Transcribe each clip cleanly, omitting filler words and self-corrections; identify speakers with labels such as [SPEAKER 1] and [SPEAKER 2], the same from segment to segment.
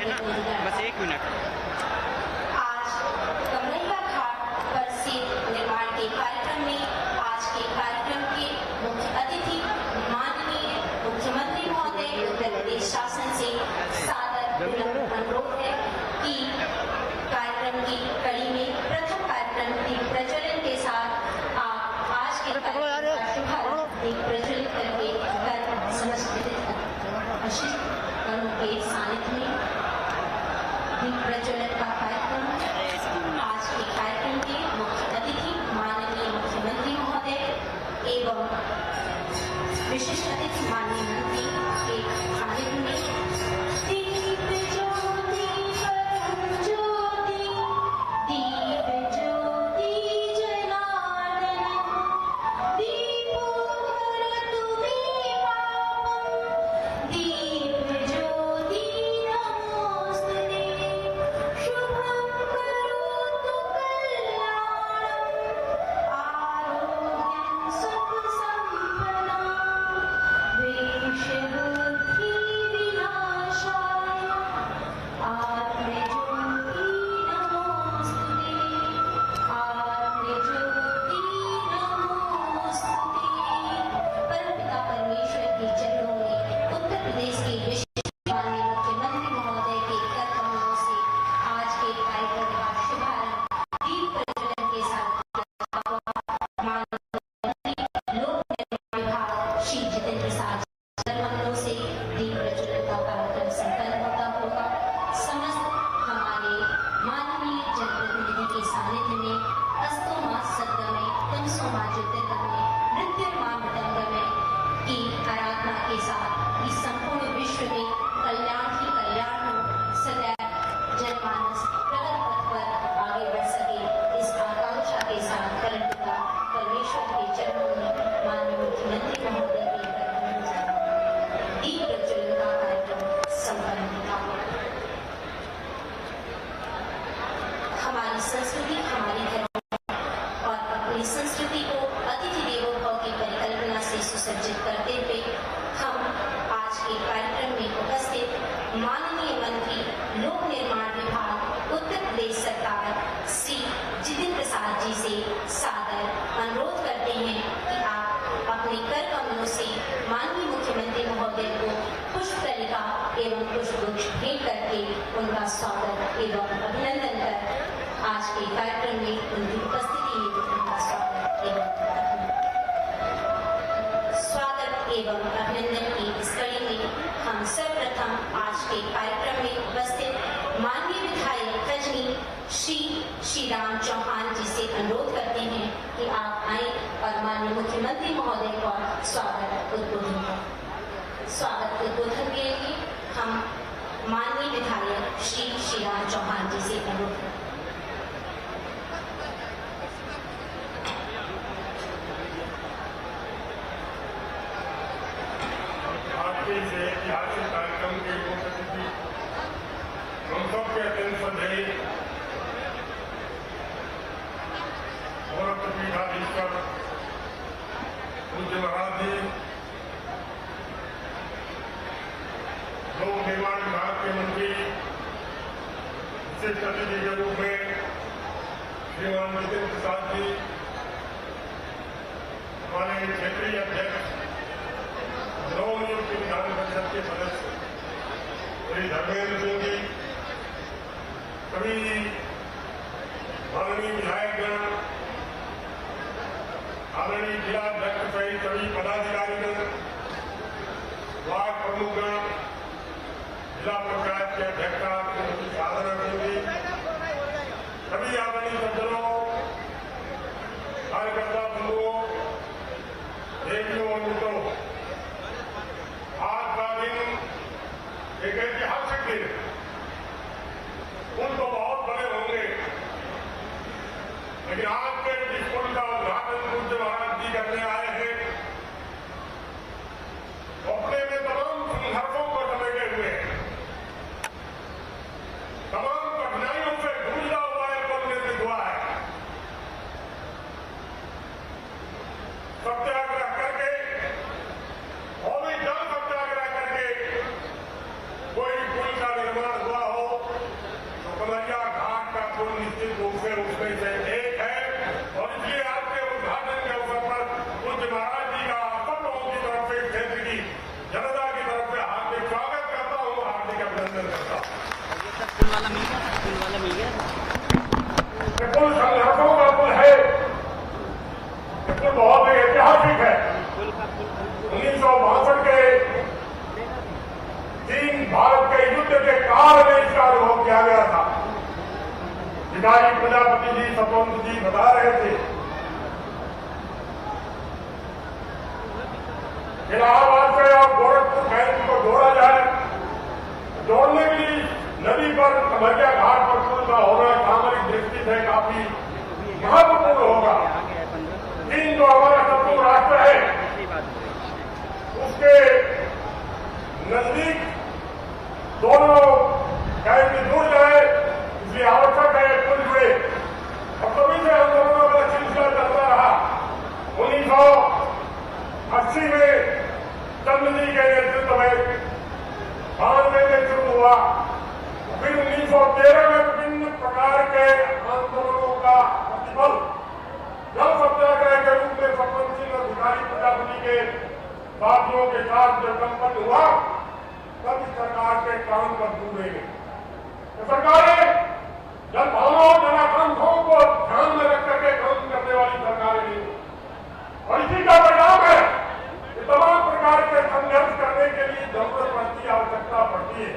[SPEAKER 1] है ना, बस 1 मिनट।
[SPEAKER 2] आज कमरैया घाट पर सेतु निर्माण के कार्यक्रम में आज के कार्यक्रम के मुख्य अतिथि माननीय मुख्यमंत्री महोदय उत्तर प्रदेश शासन से सादर अनुरोध है कि कार्यक्रम की कड़ी में प्रथम कार्यक्रम दीप प्रज्वलन के साथ आप आज के कार्यक्रम का शुभारंभ दीप प्रज्वलित करके कर समस्त कर्मों के सानिध्य में दीप प्रज्वलन का कार्यक्रम। आज के कार्यक्रम के मुख्य अतिथि माननीय मुख्यमंत्री महोदय एवं विशिष्ट अतिथि माननीय मंत्री के सानिध्य में दीप ज्योति परम ज्योति दीप ज्योति जनार्दन दीपो भरतु मे पापम दीप ज्योति नमोस्तुते शुभं करोतु कल्याणं आरोग्यं सुख संपदां वेशबुद्धि विनाशाय आत्मज्योति नमोस्तुते आत्मज्योति नमोस्तुते। परमपिता परमेश्वर के चरणों में उत्तर प्रदेश के माननीय मुख्यमंत्री महोदय के कर कमलों से आज के कार्यक्रम का शुभारंभ दीप प्रज्वलन के साथ माननीय लोक निर्माण विभाग श्री जितेंद्र प्रसाद कर कमलों से दीप प्रज्वलन का कार्यक्रम संपन्न होता होगा। समस्त हमारे माननीय जनप्रतिनिधि के सानिध्य में अस्तो मां सद्गमय तमसो मां ज्योतिर्गमय नृत्यर्मा मृदंगमय की आराधना के साथ इस संपूर्ण विश्व में कल्याण ही कल्याण हो, सदैव जनमानस प्रगति पथ पर आगे बढ़ सके, इस आकांक्षा के साथ परमपिता परमेश्वर के चरणों में माननीय मुख्यमंत्री महोदय के कर कमलों से दीप प्रज्वलन का कार्यक्रम संपन्न होता है। हमारी संस्कृति हमारी धरोहर और अपनी संस्कृति को अतिथि देवो भव की परिकल्पना से सुसज्जित करते हुए हम आज के कार्यक्रम में उपस्थित माननीय मंत्री लोक निर्माण विभाग उत्तर प्रदेश सरकार श्री जितेंद्र प्रसाद जी से सादर अनुरोध करते हैं कि आप अपने कर कमलों से माननीय मुख्यमंत्री महोदय को पुष्प तलिका एवं पुष्पगुच्छ भेंट करके उनका स्वागत एवं अभिनंदन कर आज के कार्यक्रम में उनकी उपस्थिति हेतु उनका स्वागत एवं अभिनंदन की इस कड़ी में हम सर्वप्रथम आज के कार्यक्रम में उपस्थित माननीय विधायक खजनी श्री राम चौहान जी से अनुरोध करते हैं कि आप आए और माननीय मुख्यमंत्री महोदय का स्वागत उद्बोधन के लिए हम माननीय विधायक श्री राम चौहान जी से अनुरोध करते हैं।
[SPEAKER 3] इस ऐतिहासिक कार्यक्रम के मुख्य अतिथि हम सबके अत्यंत श्रद्धेय गोरखपुर पीठाधीश्वर पूज्य महाराज जी, लोक निर्माण विभाग के मंत्री विशिष्ट अतिथि के रूप में श्रीमान जितेंद्र प्रसाद जी, हमारे क्षेत्रीय अध्यक्ष नवनियुक्त विधान परिषद के सदस्य श्री धर्मेंद्र सिंह जी, सभी माननीय विधायकगण, आदरणीय जिलाध्यक्ष सहित सभी पदाधिकारीगण, वार्ड प्रमुखगण, जिला पंचायत के अध्यक्षा श्रीमती साधना सिंह जी, सभी आदरणीय सज्जनों, कार्यकर्ता बंधुओं, देवियों और मित्रों, आज का दिन एक ऐतिहासिक दिन। पुल तो बहुत बड़े होंगे, लेकिन आज के इस पुल का उद्घाटन पूज्य महाराज जी करने आए हैं, अपने में तमाम संघर्षों को समेटे हुए हैं, तमाम कठिनाइयों से गुजरा हुआ है, पुल निर्मित हुआ है। सत्याग्रह करके और भी जन सत्याग्रह करके कोई पुल का निर्माण हुआ हो, अभिनंदन करता हूं।
[SPEAKER 1] पुल वाला मिल गया, पुल वाला मिल गया।
[SPEAKER 3] ये पुल संघर्षों का पुल है। ये पुल बहुत ही ऐतिहासिक है। 1962 के चीन भारत के युद्ध के काल में इसका अनुभव किया गया था। विधायी प्रजापति जी, स्वतंत्र जी बता रहे थे, इलाहाबाद से और गोरखपुर बैंक को जोड़ा जाए। जोड़ने के लिए नदी पर कमरिया घाट पर पुल का होना सामरिक दृष्टि से काफी महत्वपूर्ण होगा। चीन जो हमारा शत्रु राष्ट्र है, उसके नजदीक दोनों बैंक जुड़ जाए, इसलिए आवश्यक है पुल जुड़े। और तभी से आंदोलनों का सिलसिला चलता रहा। 1980 में चंद्र जी के नेतृत्व में 92 में शुरू हुआ। फिर 1913 में विभिन्न प्रकार के आंदोलनों का प्रतिफल जल सत्याग्रह के रूप में स्वतंत्र अधिकारी प्रजापति के साथियों के साथ जब संपन्न हुआ, तब इस सरकार के काम पर जुड़ेंगे। तो सरकारें जन भावनाओं, जन आकांक्षाओं को ध्यान में रख करके काम करने वाली सरकारें नहीं। और इसी का परिणाम है कि तमाम प्रकार के संघर्ष करने के लिए जरूरत पड़ती, आवश्यकता पड़ती है।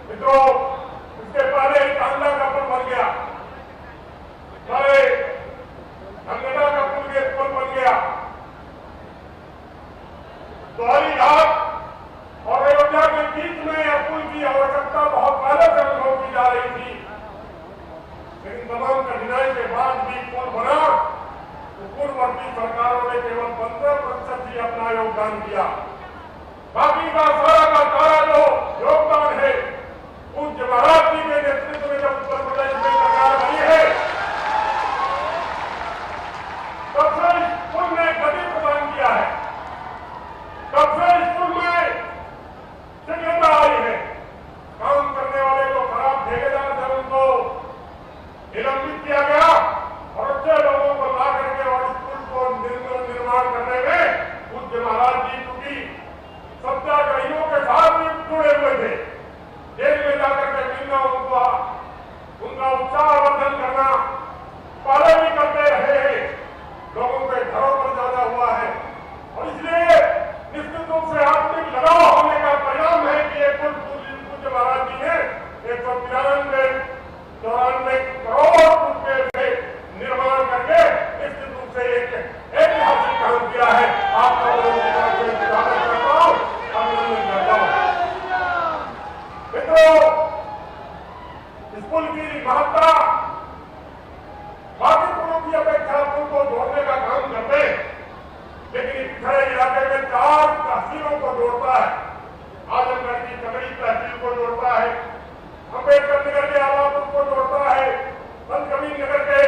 [SPEAKER 3] मित्रों, इसके पहले कांडा का पुल बन गया, हमारे धनगढ़ा का पुल बन गया, दोहरी घाट और अयोध्या के बीच में यह पुल की आवश्यकता बहुत पहले से अनुभव की जा रही थी। लेकिन तमाम कठिनाई के बाद भी पुल बना तो पूर्ववर्ती सरकारों ने केवल 15% ही अपना योगदान दिया। बाकी का सारा जो योगदान है, पूज्य महाराज जी के नेतृत्व में जब उत्तर प्रदेश में सरकार बनी है, तब से इस पुल ने गति प्रदान किया है। तब से इस पुल में शीघ्रता आई है। काम करने वाले जो खराब ठेकेदार थे, उनको निलंबित किया गया और अच्छे लोगों को ला करके और इस पुल को निर्माण करने में पूज्य महाराज जी, क्योंकि सत्याग्रहियों के साथ भी जुड़े हुए थे, जेल में जाकर के मिलना, उनका उत्साहवर्धन करना पहले भी करते रहे हैं। लोगों के घरों पर ज्यादा हुआ है और इसलिए निश्चित रूप से आत्मिक लगाव होने का परिणाम है कि ये पुल पूज्य महाराज जी ने 194 करोड़ रुपए से निर्माण करके निश्चित रूप से एक ऐतिहासिक काम किया है। आप लोगों की तरफ से स्वागत करता हूं, अभिनंदन करता हूं। मित्रों, इस पुल की महत्ता बाकी पुलों की अपेक्षा पुल को जोड़ने का काम करते हैं, लेकिन इस पिछड़े इलाके में 4 तहसीलों को जोड़ता है। आजमगढ़ की चमड़ी तहसील को जोड़ता है, अम्बेडकर नगर के आलापुर को जोड़ता है, संतकबीर नगर के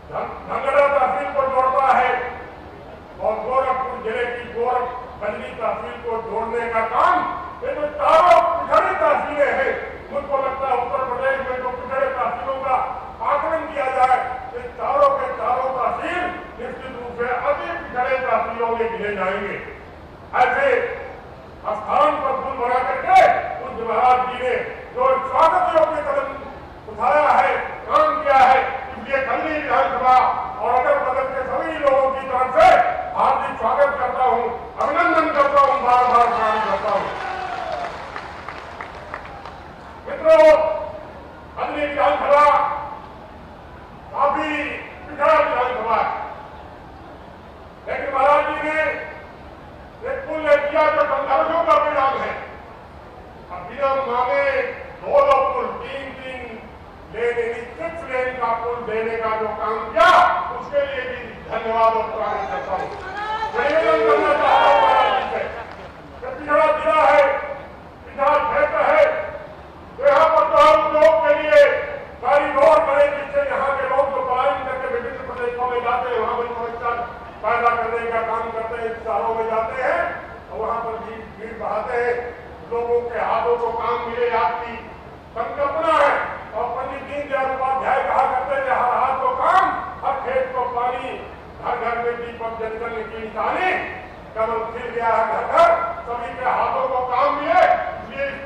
[SPEAKER 3] धनगढ़ा तहसील को जोड़ता है और गोरखपुर जिले की गोरखगंज तहसील को जोड़ने का काम ये जो चारों पिछड़े तहसीलें हैं, मुझको लगता है उत्तर प्रदेश में जो पिछड़े तहसीलों का आकलन किया जाए, ये चारों के चारों तहसील निश्चित रूप से अति पिछड़े तहसीलों में गिने जाएंगे। ऐसे स्थान पर पुल बना करके पूज्य महाराज जी ने जो स्वागत योग्य कदम उठाया है, काम किया है, इसलिए खल्ली विधानसभा और अगर बदल के सभी लोगों की तरफ से हार्दिक स्वागत करता हूं, अभिनंदन करता हूं, बार बार प्रणाम करता हूं। मित्रों, खल्ली विधानसभा काफी पिछड़ा विधानसभा है, लेकिन महाराज जी ने एक पुल ने किया जो संघर्षों का परिणाम है। अब बिना मांगे 2 पुल, 3 लेन, 6 लेन का पुल देने का जो काम किया, उसके लिए भी धन्यवाद और प्रणाम करता हूं। निवेदन करना चाहता हूं महाराज जी से, पिछड़ा जिला है, पिछड़ा क्षेत्र है, तो यहाँ पर तो हम लोग के लिए कारीगर बने, जिससे यहाँ के लोग जो पलायन करके विभिन्न प्रदेशों में जाते हैं, वहां बड़ी समस्या पैदा करने का काम करते हैं, शहरों में जाते हैं और वहां पर भीड़ बहाते हैं, लोगों के हाथों को काम मिले, आपकी संकल्पना है। और पंडित दीनदयाल उपाध्याय कहा करते थे, हर हाथ को काम, हर खेत को पानी, घर घर में दीपक जल जल की निशानी, कमल खिल गया है घर घर, सभी के हाथों को काम मिले, इसलिए इस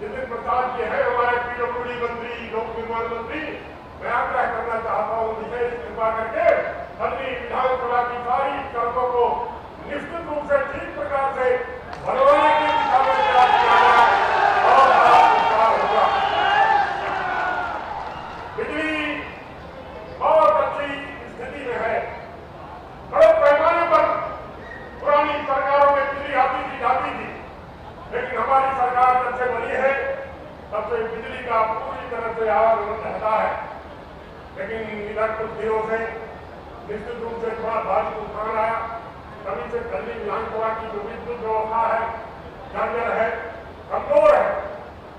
[SPEAKER 3] जितिन प्रसाद जी है हमारे पीडब्ल्यूडी मंत्री, लोक निर्माण मंत्री, मैं आग्रह करना चाहता हूँ विशेष कृपा करके सदनी विधानसभा की सारी सड़कों को निश्चित रूप से ठीक प्रकार से बनवाने की दिशा में प्रयास किया जाए और बड़ा विस्तार होगा। बिजली बहुत अच्छी स्थिति में है। बड़े पैमाने पर पुरानी सरकारों में बिजली आती थी जाती थी, लेकिन हमारी सरकार जब से बनी है तब से बिजली का पूरी तरह से आवागमन रहता है। लेकिन इधर कुछ दिनों से निश्चित रूप से थोड़ा भारी तूफान आया, तभी से दिल्ली विधानसभा की जो विद्युत व्यवस्था है, जर्जर है, कमजोर है,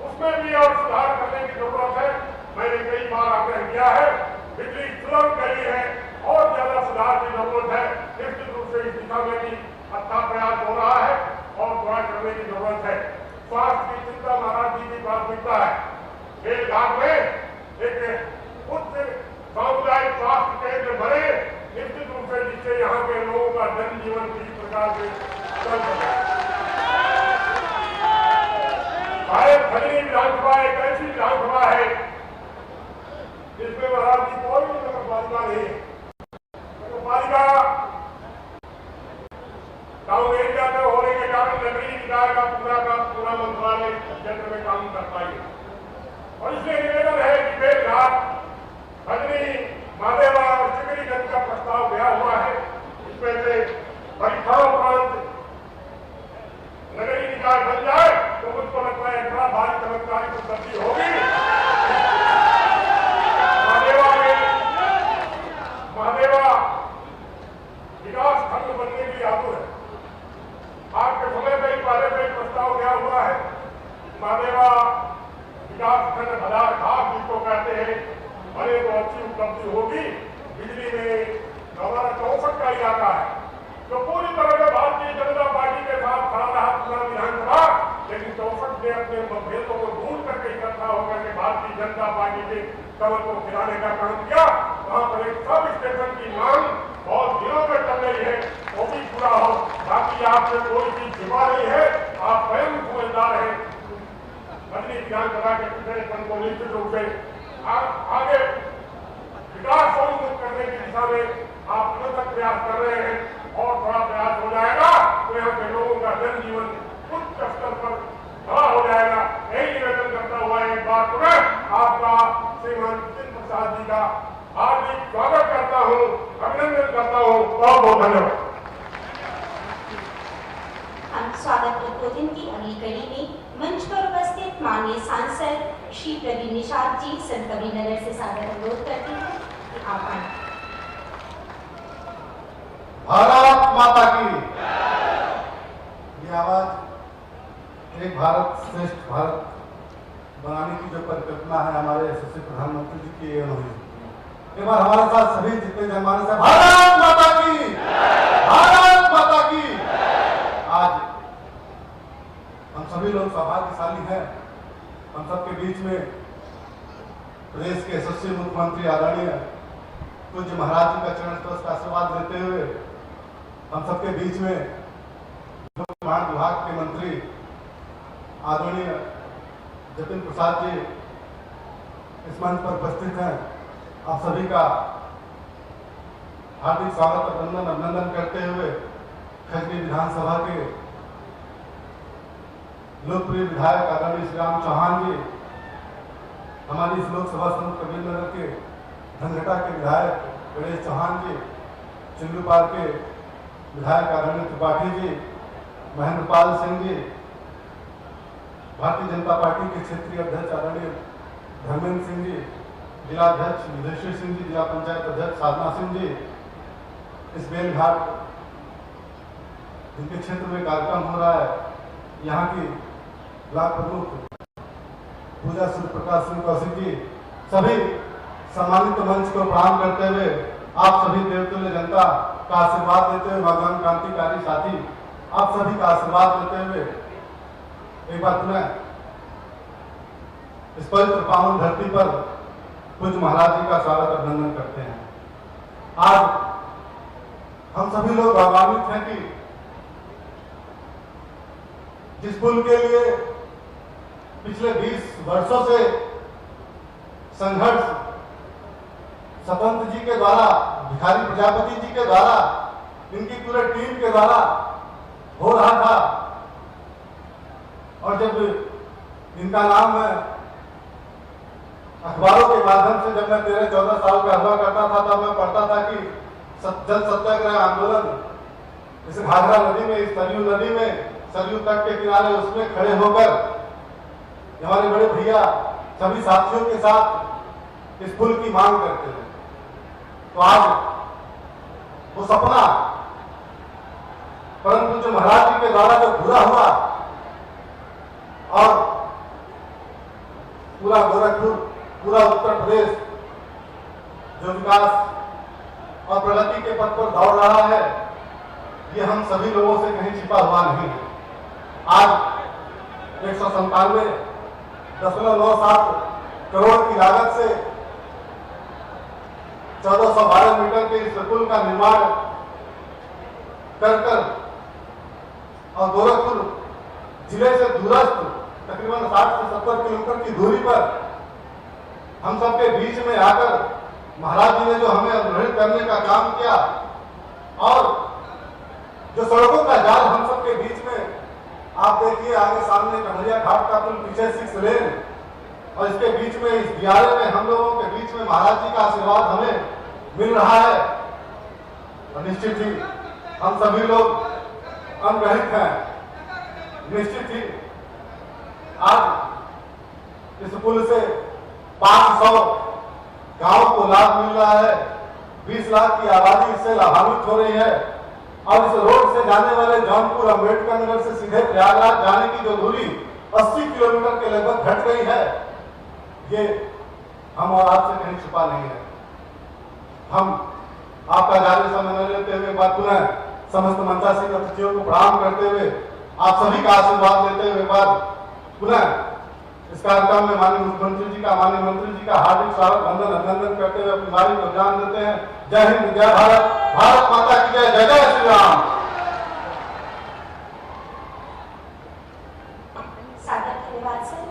[SPEAKER 3] उसमें भी और सुधार करने की जरूरत है। मैंने कई बार आग्रह किया है, बिजली सुलभ गई है और ज्यादा सुधार की जरूरत है। निश्चित रूप से इस दिशा में भी अच्छा प्रयास हो रहा है और थोड़ा करने की जरूरत है। स्वास्थ्य की चिंता महाराज जी की प्राथमिकता है। बेलघाट में एक उच्च सामुदायिक स्वास्थ्य केंद्र बने, निश्चित रूप से जिससे यहाँ के लोगों का जनजीवन किसी प्रकार से चल सके। शायद खजनी विधानसभा एक ऐसी विधानसभा है जिसमें महाराज जी कोई भी नगरपालिका नहीं है। नगरपालिका टाउन एरिया में होने के कारण नगरीय निकाय का पूरा मंत्रालय क्षेत्र में काम करता है और इसलिए निवेदन है कि बेलघाट, खजनी, मादेवा और चिकरीगंज का प्रस्ताव गया हुआ है। इसमें से परीक्षाओं उपरांत नगरीय निकाय बन जाए तो मुझको लगता है बड़ा भारी चमत्कारी उपलब्धि होगी। महादेवा विकास खंड बनने की आतुर है। आज के समय में पहले से प्रस्ताव गया हुआ है। महादेवा विकास खंड बाजार घाट जिसको कहते हैं, बने तो अच्छी उपलब्धि होगी। बिजली में हमारा 64 का इलाका है जो पूरी तरह से भारतीय जनता पार्टी के साथ खड़ा रहा पूरा विधानसभा, लेकिन 64 ने अपने मतभेदों को दूर करके इकट्ठा होकर के भारतीय जनता पार्टी के कमर को खिलाने का काम किया। वहां पर एक सब स्टेशन की मांग बहुत दिनों में चल रही है, वो भी पूरा हो। बाकी आपसे कोई चीज छिपा नहीं है, आप स्वयं समझदार हैं। बदली विधानसभा के पिछड़ेपन को निश्चित रूप से आगे विकास उन्मुख करने की दिशा में आप निरंतर प्रयास कर रहे हैं और थोड़ा प्रयास हो जाएगा तो यहाँ के लोगों का जनजीवन उच्च स्तर पर खड़ा हो जाएगा। यही निवेदन करता हुआ एक बार पुनः आपका श्रीमान जितिन प्रसाद जी का हार्दिक स्वागत करता हूँ, अभिनंदन करता हूँ। बहुत बहुत धन्यवाद।
[SPEAKER 2] हम स्वागत उद्बोधन की अगली कड़ी में मंच पर उपस्थित माननीय सांसद श्री प्रवीण निषाद जी संत कबीरनगर से सादर अनुरोध करते हैं कि आप आए।
[SPEAKER 4] भारत माता की ये आवाज एक भारत श्रेष्ठ भारत बनाने की जो परिकल्पना है हमारे यशस्वी प्रधानमंत्री जी की, ये हुई। एक बार हमारे साथ सभी जितने जनमानस है, भारत माता की, भारत माता की। आज हम सभी लोग सौभाग्यशाली हैं, हम सबके बीच में प्रदेश के यशस्वी मुख्यमंत्री आदरणीय पूज्य महाराज जी का चरण स्पर्श का आशीर्वाद लेते हुए हम सबके बीच में लोक निर्माण विभाग के मंत्री आदरणीय जितिन प्रसाद जी इस मंच पर उपस्थित हैं। आप सभी का हार्दिक स्वागत अभिनंदन करते हुए खजनी विधानसभा के लोकप्रिय विधायक आदरणीय श्री राम चौहान जी, हमारी इस लोकसभा समूह कबीरनगर के धनघटा के विधायक गणेश चौहान जी, चिल्लूपाल के विधायक आदरणीय त्रिपाठी जी, महेंद्रपाल सिंह जी, भारतीय जनता पार्टी के क्षेत्रीय अध्यक्ष आदरणीय धर्मेंद्र सिंह जी, जिला अध्यक्ष युद्धेश्वर सिंह जी, जिला पंचायत अध्यक्ष साधना सिंह जी, इस बेलघाट जिनके क्षेत्र में कार्यक्रम हो रहा है, यहाँ की ब्लॉक प्रमुख पूजा सूर्य प्रकाश सिंह कौशिक जी, सभी सम्मानित मंच को प्रणाम करते हुए आप सभी देवतुल्य जनता का आशीर्वाद देते हुए, भगवान क्रांतिकारी साथी आप सभी का आशीर्वाद देते हुए एक बार पुनः इस पवित्र पावन धरती पर पूज्य महाराज जी का स्वागत अभिनंदन करते हैं। आज हम सभी लोग गौरवान्वित हैं कि जिस पुल के लिए पिछले 20 वर्षों से संघर्ष स्वतंत्र जी के द्वारा, भिखारी प्रजापति जी के द्वारा, इनकी पूरे टीम के द्वारा हो रहा था। और जब इनका नाम अखबारों के माध्यम से जब मैं 13-14 साल का हुआ करता था, तब मैं पढ़ता था कि जल सत्याग्रह आंदोलन इस घाघरा नदी में, इस सरयू नदी में, सरयू तट के किनारे उसमें खड़े होकर हमारे बड़े भैया सभी साथियों के साथ इस पुल की मांग करते थे। तो आज वो सपना, परंतु जो महाराज जी के द्वारा जो पूरा हुआ और पूरा गोरखपुर, पूरा उत्तर प्रदेश जो विकास और प्रगति के पथ पर दौड़ रहा है, ये हम सभी लोगों से कहीं छिपा हुआ नहीं है। आज 197.97 करोड़ की लागत से 1412 मीटर के इस पुल का निर्माण कर और गोरखपुर जिले से दूरस्थ तकरीबन 60 से 70 किलोमीटर की दूरी पर हम सबके बीच में आकर महाराज जी ने जो हमें अनुग्रहित करने का काम किया, और जो सड़कों का जाल हम सबके बीच में, आप देखिए आगे सामने कन्हैया घाट का पुल, पीछे 6 लेन, और इसके बीच में इस दियारे में हम लोगों के बीच में महाराज जी का आशीर्वाद हमें मिल रहा है। और निश्चित ही हम सभी लोग अनुग्रहित हैं। निश्चित ही आज इस पुल से 500 गांव को लाभ मिल रहा है, 20 लाख की आबादी इससे लाभान्वित हो रही है। और इस रोड से जाने वाले जौनपुर अम्बेडकर नगर से सीधे प्रयागराज जाने की जो दूरी 80 किलोमीटर के लगभग घट गई है, ये हम और आपसे कहीं छुपा नहीं है। हम आपका जारी समय लेते हुए बात पुनः समस्त मंचासीन अतिथियों को प्रणाम करते हुए, आप सभी का आशीर्वाद लेते हुए बात पुनः इस कार्यक्रम में माननीय मुख्यमंत्री जी का, माननीय मंत्री जी का हार्दिक स्वागत, वंदन, अभिनंदन करते हुए अपनी बारी को जान देते हैं। जय हिंद, जय भारत, भारत माता की जय, जय जय श्री राम।
[SPEAKER 2] सादर धन्यवाद सर।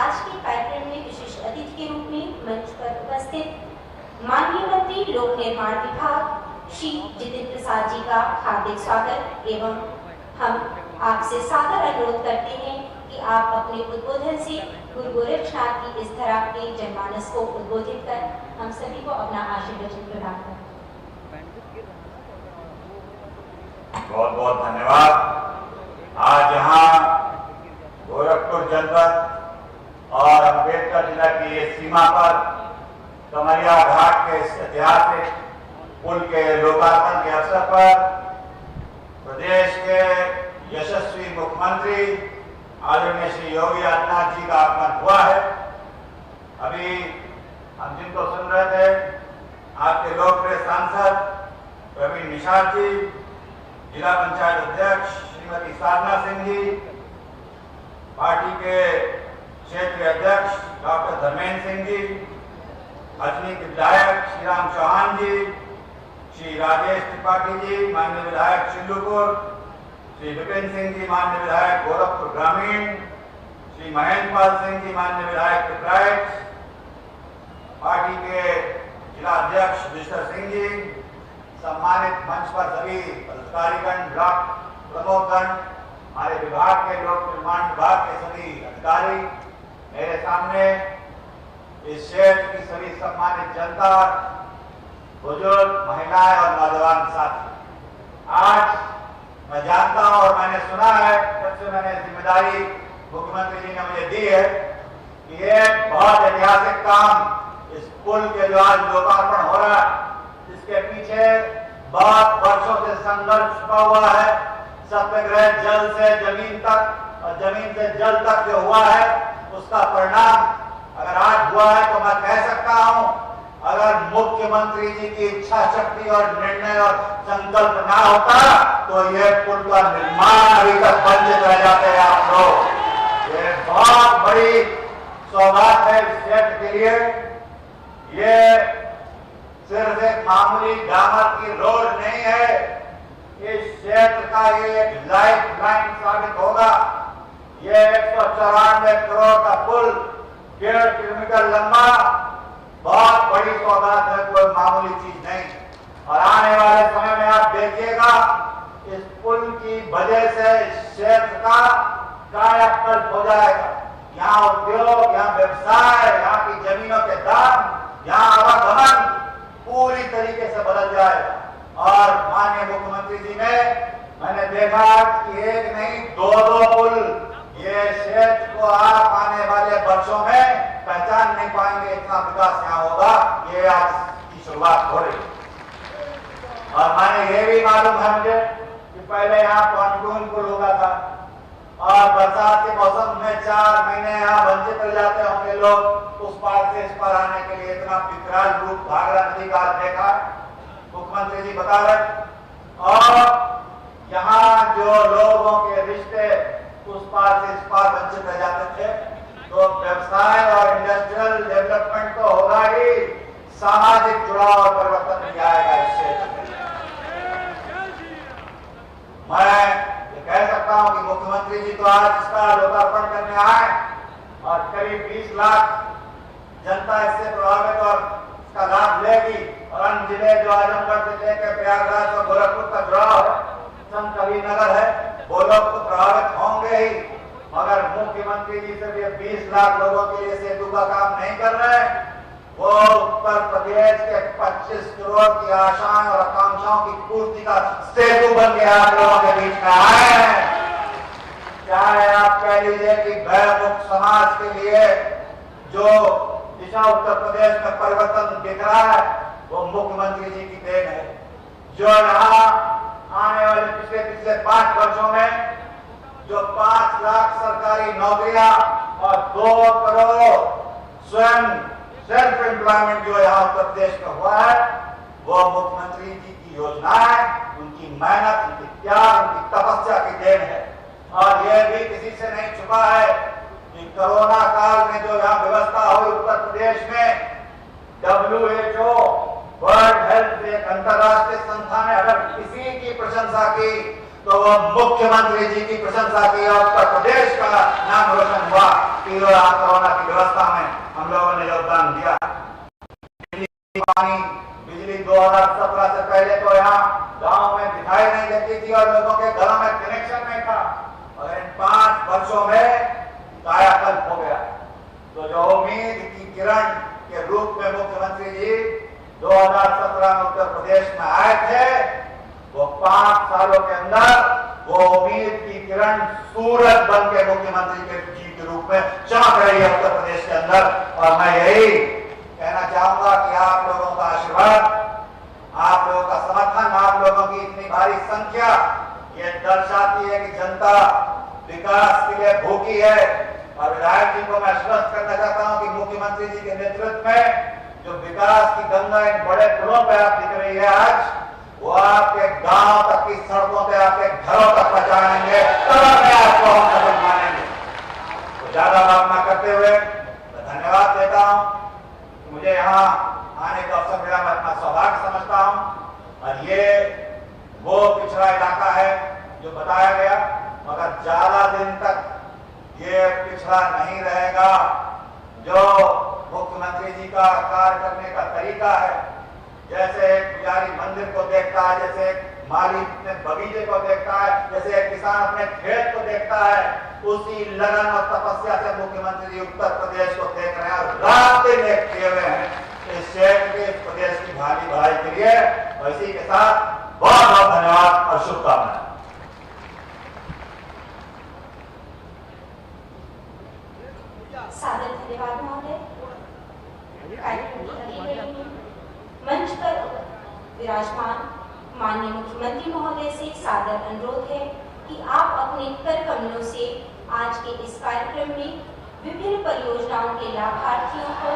[SPEAKER 2] आज के कार्यक्रम में विशेष अतिथि के रूप में मंच पर उपस्थित माननीय मंत्री लोक निर्माण विभाग श्री जितेंद्र प्रसाद जी का हार्दिक स्वागत एवं हम आपसे सादर अनुरोध करते हैं कि आप अपने उद्बोधन से गुरु गोरक्षनाथ की इस धरा के जनमानस को उद्बोधित कर हम सभी को अपना आशीर्वचन प्रदान करें।
[SPEAKER 5] बहुत बहुत धन्यवाद। आज यहाँ गोरखपुर जनपद और अम्बेडकर जिला की ये सीमा पर कमरिया घाट के इस ऐतिहासिक पुल के लोकार्पण के अवसर पर प्रदेश के यशस्वी मुख्यमंत्री आदरणीय श्री योगी आदित्यनाथ जी का आगमन हुआ है। अभी हम जिनको सुन रहे थे, आपके लोकप्रिय सांसद प्रवीण निषाद जी, जिला पंचायत अध्यक्ष श्रीमती साधना सिंह जी, पार्टी के क्षेत्रीय अध्यक्ष डॉक्टर धर्मेंद्र सिंह जी, अजनी के विधायक श्री राम चौहान जी, श्री राजेश त्रिपाठी जी, माननीय विधायक चिल्लूपुर, श्री विपिन सिंह जी, माननीय विधायक गोरखपुर ग्रामीण, श्री महेंद्र पाल सिंह जी, माननीय विधायक पिपराइच, पार्टी के जिला अध्यक्ष विश्वर सिंह जी, सम्मानित मंच पर सभी अधिकारीगण, ब्लॉक प्रमुखगण, हमारे विभाग के लोक निर्माण विभाग के सभी अधिकारी, मेरे सामने इस क्षेत्र की सभी सम्मानित जनता, बुजुर्ग, महिलाएं और नौजवान साथी, आज मैं जानता हूं और मैंने सुना है, जब से मैंने जिम्मेदारी मुख्यमंत्री जी ने मुझे दी है, कि ये बहुत ऐतिहासिक काम, इस पुल के जो आज लोकार्पण हो रहा है, जिसके पीछे बहुत वर्षों से संघर्ष छुपा हुआ है, सत्याग्रह जल से जमीन तक और जमीन से जल तक जो हुआ है, उसका परिणाम अगर आज हुआ है, तो मैं कह सकता हूं, अगर मुख्यमंत्री जी की इच्छा शक्ति और निर्णय और संकल्प ना होता, तो यह पुल का निर्माण अभी तक वंचित रह जाते हैं आप लोग। ये बहुत बड़ी सौगात है इस क्षेत्र के लिए। ये सिर्फ एक मामूली डामर की रोड नहीं है, इस क्षेत्र का ये एक लाइफ लाइन साबित होगा। ये 194 करोड़ का पुल 1.5 किलोमीटर लंबा बहुत बड़ी सौगात है, कोई मामूली चीज नहीं। और आने वाले समय में आप देखिएगा इस पुल की वजह से क्षेत्र का कायाकल्प हो जाएगा। यहाँ उद्योग, यहाँ व्यवसाय, यहाँ की जमीनों के दाम, यहाँ आवागमन पूरी तरीके से बदल जाएगा। और माननीय मुख्यमंत्री जी ने मैंने देखा कि एक नहीं दो पुल, ये क्षेत्र को आप आने वाले वर्षों में पहचान नहीं पाएंगे, इतना विकास यहाँ होगा। ये आज की शुरुआत हो रही है। और मैंने ये भी मालूम है मुझे कि पहले यहाँ पॉन्टून पुल होगा था और बरसात के मौसम में 4 महीने यहाँ वंचित रह जाते होंगे लोग उस पार से इस पार आने के लिए। इतना विकराल रूप घाघरा नदी का देखा मुख्यमंत्री जी बता रहे। और यहाँ जो लोगों के रिश्ते उस पार से इस पार वंचित रह जाते थे, तो व्यवसाय और इंडस्ट्रियल डेवलपमेंट तो होगा ही, सामाजिक जुड़ाव और परिवर्तन भी आएगा इस क्षेत्र में। मैं ये कह सकता हूं कि मुख्यमंत्री जी तो आज इसका लोकार्पण करने आए और करीब 20 लाख जनता इससे प्रभावित और इसका लाभ लेगी। और अन्य जिले जो आजमगढ़ से लेकर प्रयागराज और गोरखपुर का जुड़ाव है, संत कबीरनगर है, वो लोग तो प्रभावित होंगे ही, मगर मुख्यमंत्री जी सिर्फ ये 20 लाख लोगों के लिए सेतु का काम नहीं कर रहे हैं, वो उत्तर प्रदेश के 25 करोड़ की आशाएं और आकांक्षाओं की पूर्ति का सेतु बन के आप लोगों के बीच में आए हैं। चाहे आप कह लीजिए कि भयमुक्त समाज के लिए जो दिशा उत्तर प्रदेश में परिवर्तन दिख रहा है, वो मुख्यमंत्री जी की देन है। जो यहाँ आने वाले पिछले 5 वर्षों में जो 5 लाख सरकारी नौकरियां और 2 करोड़ स्वयं सेल्फ एम्प्लॉयमेंट जो यहाँ उत्तर प्रदेश में हुआ है, वो मुख्यमंत्री जी की योजनाएं, उनकी मेहनत, उनकी त्याग, उनकी तपस्या की देन है। और यह भी किसी से नहीं छुपा है कि कोरोना काल में जो यहाँ व्यवस्था हुई उत्तर प्रदेश में, WHO वर्ल्ड हेल्थ एक अंतरराष्ट्रीय संस्था ने अगर किसी की प्रशंसा की तो वो मुख्यमंत्री जी की प्रशंसा की और उत्तर प्रदेश का नाम रोशन हुआ कि कोरोना की व्यवस्था में हम लोगों ने योगदान दिया। बिजली 2017 से पहले तो यहाँ गांव में दिखाई नहीं देती थी और लोगों के घरों में कनेक्शन नहीं था, और इन 5 वर्षों में कायाकल्प हो गया। तो जो उम्मीद की किरण के रूप में मुख्यमंत्री जी 2017 में उत्तर प्रदेश में आए थे, वो 5 सालों के अंदर वो उम्मीद की किरण सूरज बन के मुख्यमंत्री जी के रूप में चमक रही है उत्तर प्रदेश के अंदर। और मैं यही कहना चाहूंगा कि आप लोगों का आशीर्वाद, आप लोगों का समर्थन, आप लोगों की इतनी भारी संख्या ये दर्शाती है कि जनता विकास के लिए भूखी है। और विधायक जी को मैं आश्वस्त करना चाहता हूं कि मुख्यमंत्री जी के नेतृत्व में जो विकास की गंगा इन बड़े पुलों पर आप दिख रही है आज, वो आपके गांव तक की सड़कों पे आपके घरों तक पहुंचाएंगे, तब मैं आपको हम मानेंगे। तो ज्यादा बात ना करते हुए मैं धन्यवाद देता हूं। मुझे यहाँ आने का अवसर मिला, मैं अपना सौभाग्य समझता हूं। और ये वो पिछड़ा इलाका है जो बताया गया, मगर ज्यादा दिन तक ये पिछड़ा नहीं रहेगा। जो मुख्यमंत्री जी का कार्य करने का तरीका है, जैसे एक पुजारी मंदिर को देखता है, जैसे एक माली अपने बगीचे को देखता है, जैसे एक किसान अपने खेत को देखता है, उसी लगन और तपस्या से मुख्यमंत्री जी उत्तर प्रदेश को देख रहे हैं और रात दिन एक किए हुए हैं इस क्षेत्र के, इस प्रदेश की भावी भलाई के लिए। और इसी के साथ बहुत बहुत धन्यवाद और शुभकामनाएं।
[SPEAKER 2] सादर धन्यवाद महोदय। मंच पर विराजमान माननीय मुख्यमंत्री महोदय से सादर अनुरोध है कि आप अपने कर कमलों से आज के इस कार्यक्रम में विभिन्न परियोजनाओं के लाभार्थियों को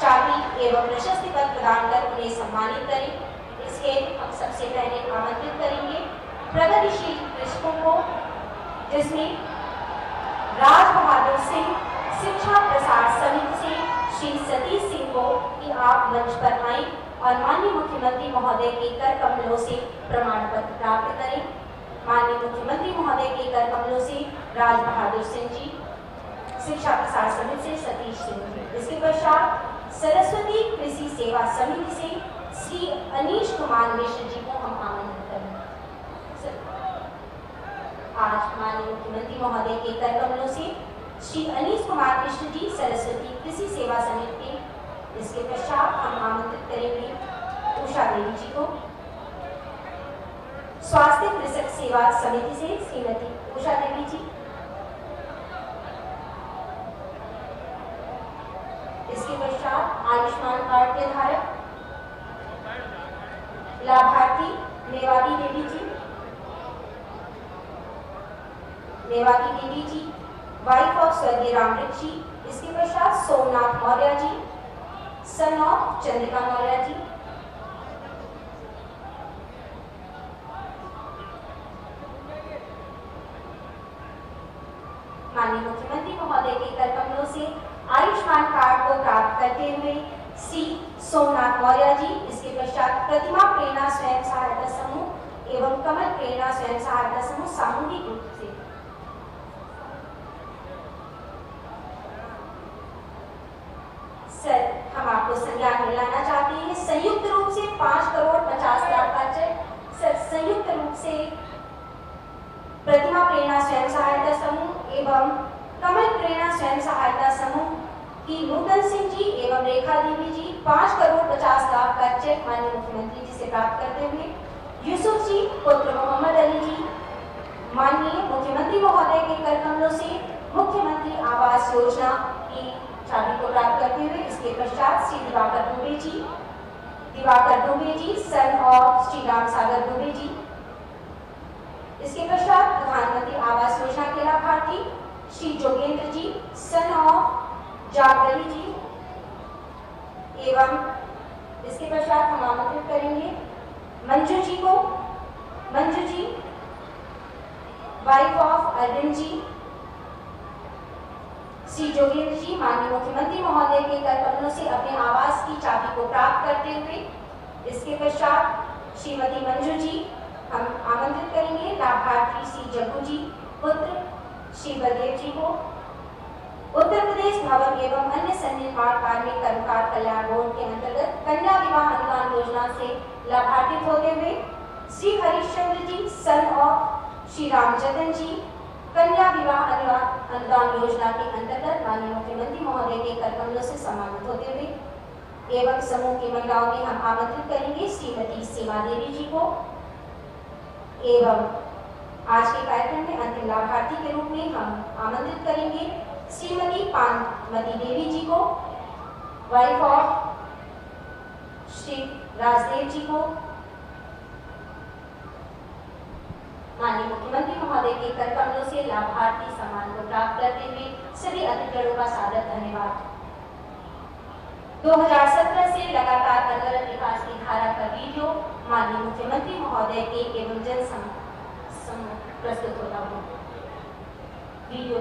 [SPEAKER 2] चाबी एवं प्रशस्ति पत्र प्रदान कर उन्हें सम्मानित करें। इसके हम सबसे पहले आमंत्रित करेंगे प्रगतिशील कृषकों को, जिसमें राज बहादुर सिंह शिक्षा प्रसार समिति से श्री सतीश सिंह को कि आप मंच पर आएं और माननीय मुख्यमंत्री महोदय के कर कमलों से प्रमाण पत्र प्राप्त करें। माननीय मुख्यमंत्री महोदय के कर कमलों से राज बहादुर सिंह जी, शिक्षा प्रसार समिति से सतीश सिंह जी। इसके पश्चात सरस्वती कृषि सेवा समिति से श्री अनीश कुमार मिश्र जी को हम आमंत्रित करेंगे। आज माननीय मुख्यमंत्री महोदय के कर कमलों से श्री अनीश कुमार मिश्र जी, सरस्वती कृषि सेवा समिति के। इसके पश्चात हम आमंत्रित करेंगे उषा देवी जी को, स्वास्थ्य कृषक सेवा समिति से श्रीमती उषा देवी जी। इसके पश्चात आयुष्मान कार्ड के धारक लाभार्थी मेवाती देवी जी, वाइफ ऑफ स्वर्गीय रामृत जी। इसके पश्चात सोमनाथ मौर्य जी, सन ऑफ चंद्रिका मौर्य जी। माननीय मुख्यमंत्री महोदय के कर कमलों से आयुष्मान कार्ड को प्राप्त करते हुए श्री सोमनाथ मौर्य जी। इसके पश्चात प्रतिमा प्रेरणा स्वयं सहायता समूह एवं कमल प्रेरणा स्वयं सहायता समूह सामूहिक रूप से। सर, हम आपको संज्ञान में लाना चाहते हैं संयुक्त रूप से 5,50,00,000 का चेक सर संयुक्त रूप से प्रतिमा प्रेरणा स्वयं सहायता समूह एवं कमल प्रेरणा स्वयं सहायता समूह की नूतन सिंह जी एवं रेखा देवी जी 5,50,00,000 का चेक माननीय मुख्यमंत्री जी से प्राप्त करते हुए यूसुफ जी पुत्र मोहम्मद अली जी माननीय मुख्यमंत्री महोदय के कर कमलों से मुख्यमंत्री आवास योजना की चाबी को प्राप्त करते हुए। इसके पश्चात श्री दिवाकर दुबे जी सन ऑफ श्री राम सागर दुबे जी। इसके पश्चात प्रधानमंत्री आवास योजना के लाभार्थी श्री जोगेंद्र जी सन ऑफ जागरी जी एवं इसके पश्चात हम आमंत्रित करेंगे मंजू जी को, मंजू जी वाइफ ऑफ अरविंद जी। श्री जोगेंद्र जी माननीय मुख्यमंत्री महोदय के कर कमलों से अपने आवास की चाबी को प्राप्त करते हुए। इसके पश्चात श्रीमती मंजू जी हम आमंत्रित करेंगे लाभार्थी श्री जग्गू जी पुत्र श्री बलदेव जी को उत्तर प्रदेश भवन एवं अन्य सन्निर्माण कार्मिक कर्मकार कल्याण बोर्ड के अंतर्गत कन्या विवाह अनुदान योजना से लाभान्वित होते हुए श्री हरिश्चंद्र जी सन ऑफ श्री रामचंद्रन जी कन्या विवाह अनुदान योजना के अंतर्गत माननीय मुख्यमंत्री महोदय के कर कमलों से सम्मानित होते हुए एवं समूह की महिलाओं में हम आमंत्रित करेंगे श्रीमती सीमा देवी जी को एवं आज के कार्यक्रम में अंतिम लाभार्थी के रूप में हम आमंत्रित करेंगे श्रीमती पानमती देवी जी को, वाइफ ऑफ श्री राजदेव जी को। माननीय मुख्यमंत्री महोदय के कर कमलों से लाभार्थी सम्मान को प्राप्त करते हुए सभी अतिथियों का सादर धन्यवाद। 2017 से लगातार अनवरत विकास की धारा का वीडियो माननीय मुख्यमंत्री महोदय के एवं जन प्रस्तुत होता हूँ। वीडियो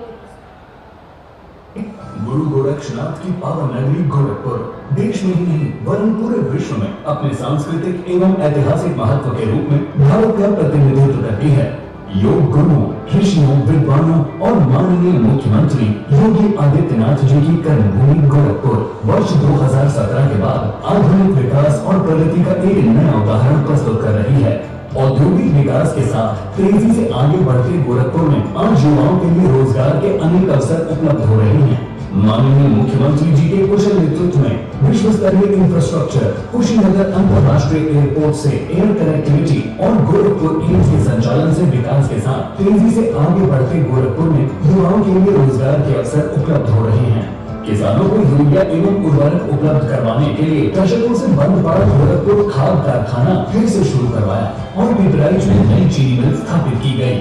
[SPEAKER 6] गुरु गोरक्षनाथ की पावन नगरी गोरखपुर देश में ही नहीं वरन पूरे विश्व में अपने सांस्कृतिक एवं ऐतिहासिक महत्व के रूप में भारत का प्रतिनिधित्व करती है। योग गुरुओं, ऋषियों, विद्वानों और माननीय मुख्यमंत्री योगी आदित्यनाथ जी की कर्मभूमि गोरखपुर वर्ष 2017 के बाद आधुनिक विकास और प्रगति का एक नया उदाहरण प्रस्तुत कर रही है। औद्योगिक विकास के साथ तेजी से आगे बढ़ते गोरखपुर में आज युवाओं के लिए रोजगार के अनेक अवसर उपलब्ध हो रहे हैं। माननीय मुख्यमंत्री जी के कुशल नेतृत्व में विश्व स्तरीय इंफ्रास्ट्रक्चर, कुशीनगर अंतर्राष्ट्रीय एयरपोर्ट से एयर कनेक्टिविटी और गोरखपुर एम्स के संचालन से विकास के साथ तेजी से आगे बढ़ते गोरखपुर में युवाओं के लिए रोजगार के अवसर उपलब्ध हो रहे हैं। किसानों को यूरिया एवं उर्वरक उपलब्ध करवाने के लिए दशकों से बंद पड़ा गोरखपुर खाद कारखाना फिर से शुरू करवाया और पिपराइच में नई चीनी मिल स्थापित की गई।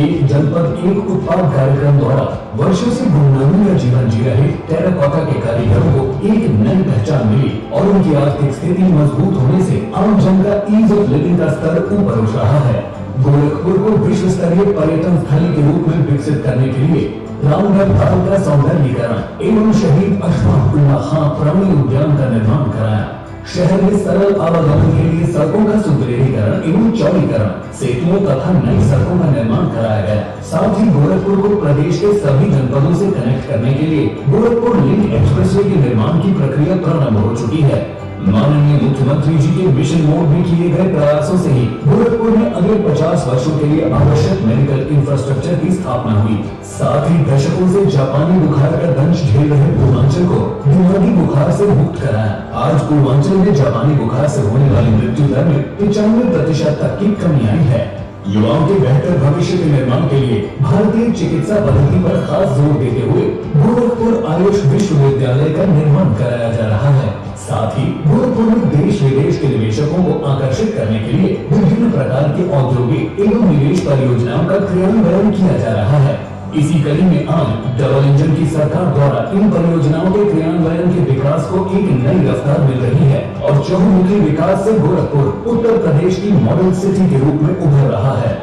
[SPEAKER 6] एक जनपद एक उत्पाद कार्यक्रम द्वारा वर्षों से गुमनामी का जीवन जी रहे टेराकोटा के कारीगरों को एक नई पहचान मिली और उनकी आर्थिक स्थिति मजबूत होने से आम जन का ईज ऑफ लिविंग का स्तर ऊपर उठ रहा है। गोरखपुर को विश्व स्तरीय पर्यटन स्थली के रूप में विकसित करने के लिए रामगढ़ ताल का सौंदर्यीकरण एवं शहीद अशफाक उल्लाह खां प्राणी उद्यान का निर्माण कराया। शहर में सरल आवागमन के लिए सड़कों का सुदृढ़ीकरण एवं चौड़ीकरण, सेतुओं तथा नई सड़कों का निर्माण कराया गया। साथ ही गोरखपुर को प्रदेश के सभी जनपदों से कनेक्ट करने के लिए गोरखपुर लिंक एक्सप्रेसवे के निर्माण की प्रक्रिया प्रारंभ हो चुकी है। माननीय मुख्यमंत्री जी के मिशन मोड में किए गए प्रयासों से ही गोरखपुर में अगले 50 वर्षों के लिए आवश्यक मेडिकल इंफ्रास्ट्रक्चर की स्थापना हुई। साथ ही दशकों से जापानी बुखार का दंश झेल रहे पूर्वांचल को दिमागी बुखार से मुक्त कराया। आज पूर्वांचल में जापानी बुखार से होने वाली मृत्यु दर में 95% तक की कमी आई है। युवाओं के बेहतर भविष्य के निर्माण के लिए भारतीय चिकित्सा पद्धति पर खास जोर देते हुए गोरखपुर आयुष विश्वविद्यालय का निर्माण कराया जा रहा है। साथ ही गोरखपुर में देश विदेश के निवेशकों को आकर्षित करने के लिए विभिन्न प्रकार के औद्योगिक एवं निवेश परियोजनाओं का क्रियान्वयन किया जा रहा है। इसी कड़ी में आज डबल इंजन की सरकार द्वारा इन परियोजनाओं के क्रियान्वयन के विकास को एक नई रफ्तार मिल रही है और चहुमुखी विकास से गोरखपुर उत्तर प्रदेश की मॉडल सिटी के रूप में उभर रहा है।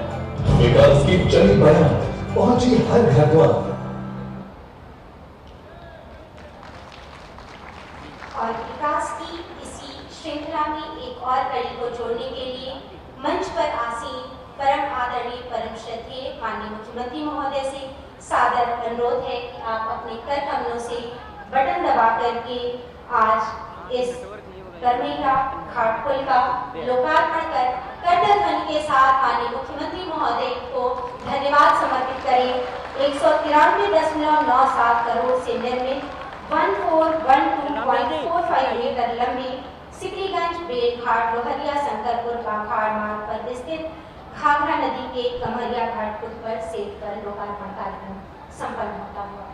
[SPEAKER 6] विकास की चली बयान पहुंची हर घर द्वार।
[SPEAKER 2] और विकास की इसी श्रृंखला में एक और कड़ी को जोड़ने के लिए मंच पर आसीन परम आदरणीय परम श्रद्धेय माननीय मुख्यमंत्री महोदय से सादर अनुरोध है कि आप अपने कर कमलों से बटन दबा करके आज इस कर्मेला घाट पुल का लोकार्पण कर करतल ध्वनि के साथ माननीय मुख्यमंत्री महोदय को धन्यवाद समर्पित करें। 193.97 करोड़ से निर्मित 1412.45 मीटर लंबी सिकरीगंज बेल घाट लोहरिया शंकरपुर काखाड़ मार्ग पर स्थित घाघरा नदी के कमरिया घाट पुल पर सेतु पर लोकार्पण कार्यक्रम संपन्न होता हुआ।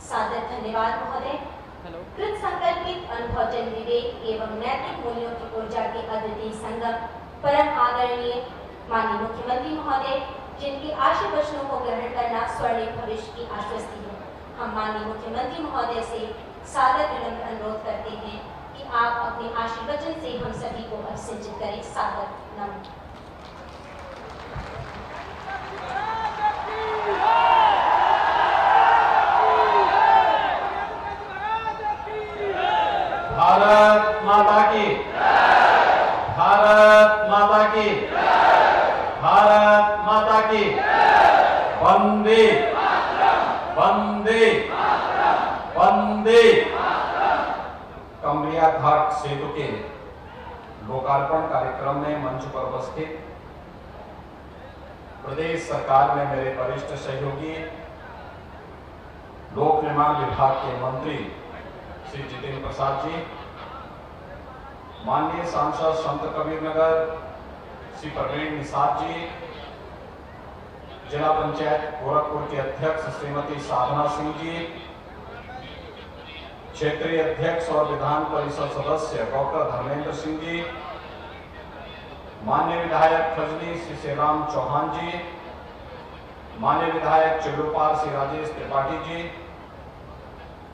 [SPEAKER 2] सादर धन्यवाद महोदय। कृत संकल्पित अनुभवजन विवेक एवं नैतिक मूल्यों की ऊर्जा के अद्वितीय संगम परम आदरणीय माननीय मुख्यमंत्री महोदय, जिनके आशीर्वचनों को ग्रहण करना स्वर्णिम भविष्य की आश्वस्ति है। हम माननीय मुख्यमंत्री महोदय से सादर विनम्र अनुरोध करते हैं कि आप अपने आशीर्वचन से हम सभी को अभिसिंचित करें। सादर नमन।
[SPEAKER 7] भारत माता की, भारत माता की, भारत माता की, वंदे वंदे वंदे। कमरिया घाट सेतु के लोकार्पण कार्यक्रम में मंच पर उपस्थित प्रदेश सरकार में मेरे वरिष्ठ सहयोगी लोक निर्माण विभाग के मंत्री श्री जितेंद्र प्रसाद जी, माननीय सांसद संत कबीरनगर श्री प्रवीण निषाद जी, जिला पंचायत गोरखपुर के अध्यक्ष श्रीमती साधना सिंह जी, क्षेत्रीय अध्यक्ष और विधान परिषद सदस्य डॉक्टर धर्मेंद्र सिंह जी, माननीय विधायक खजनी श्री श्रीराम चौहान जी, माननीय विधायक चिल्लूपार श्री राजेश त्रिपाठी जी,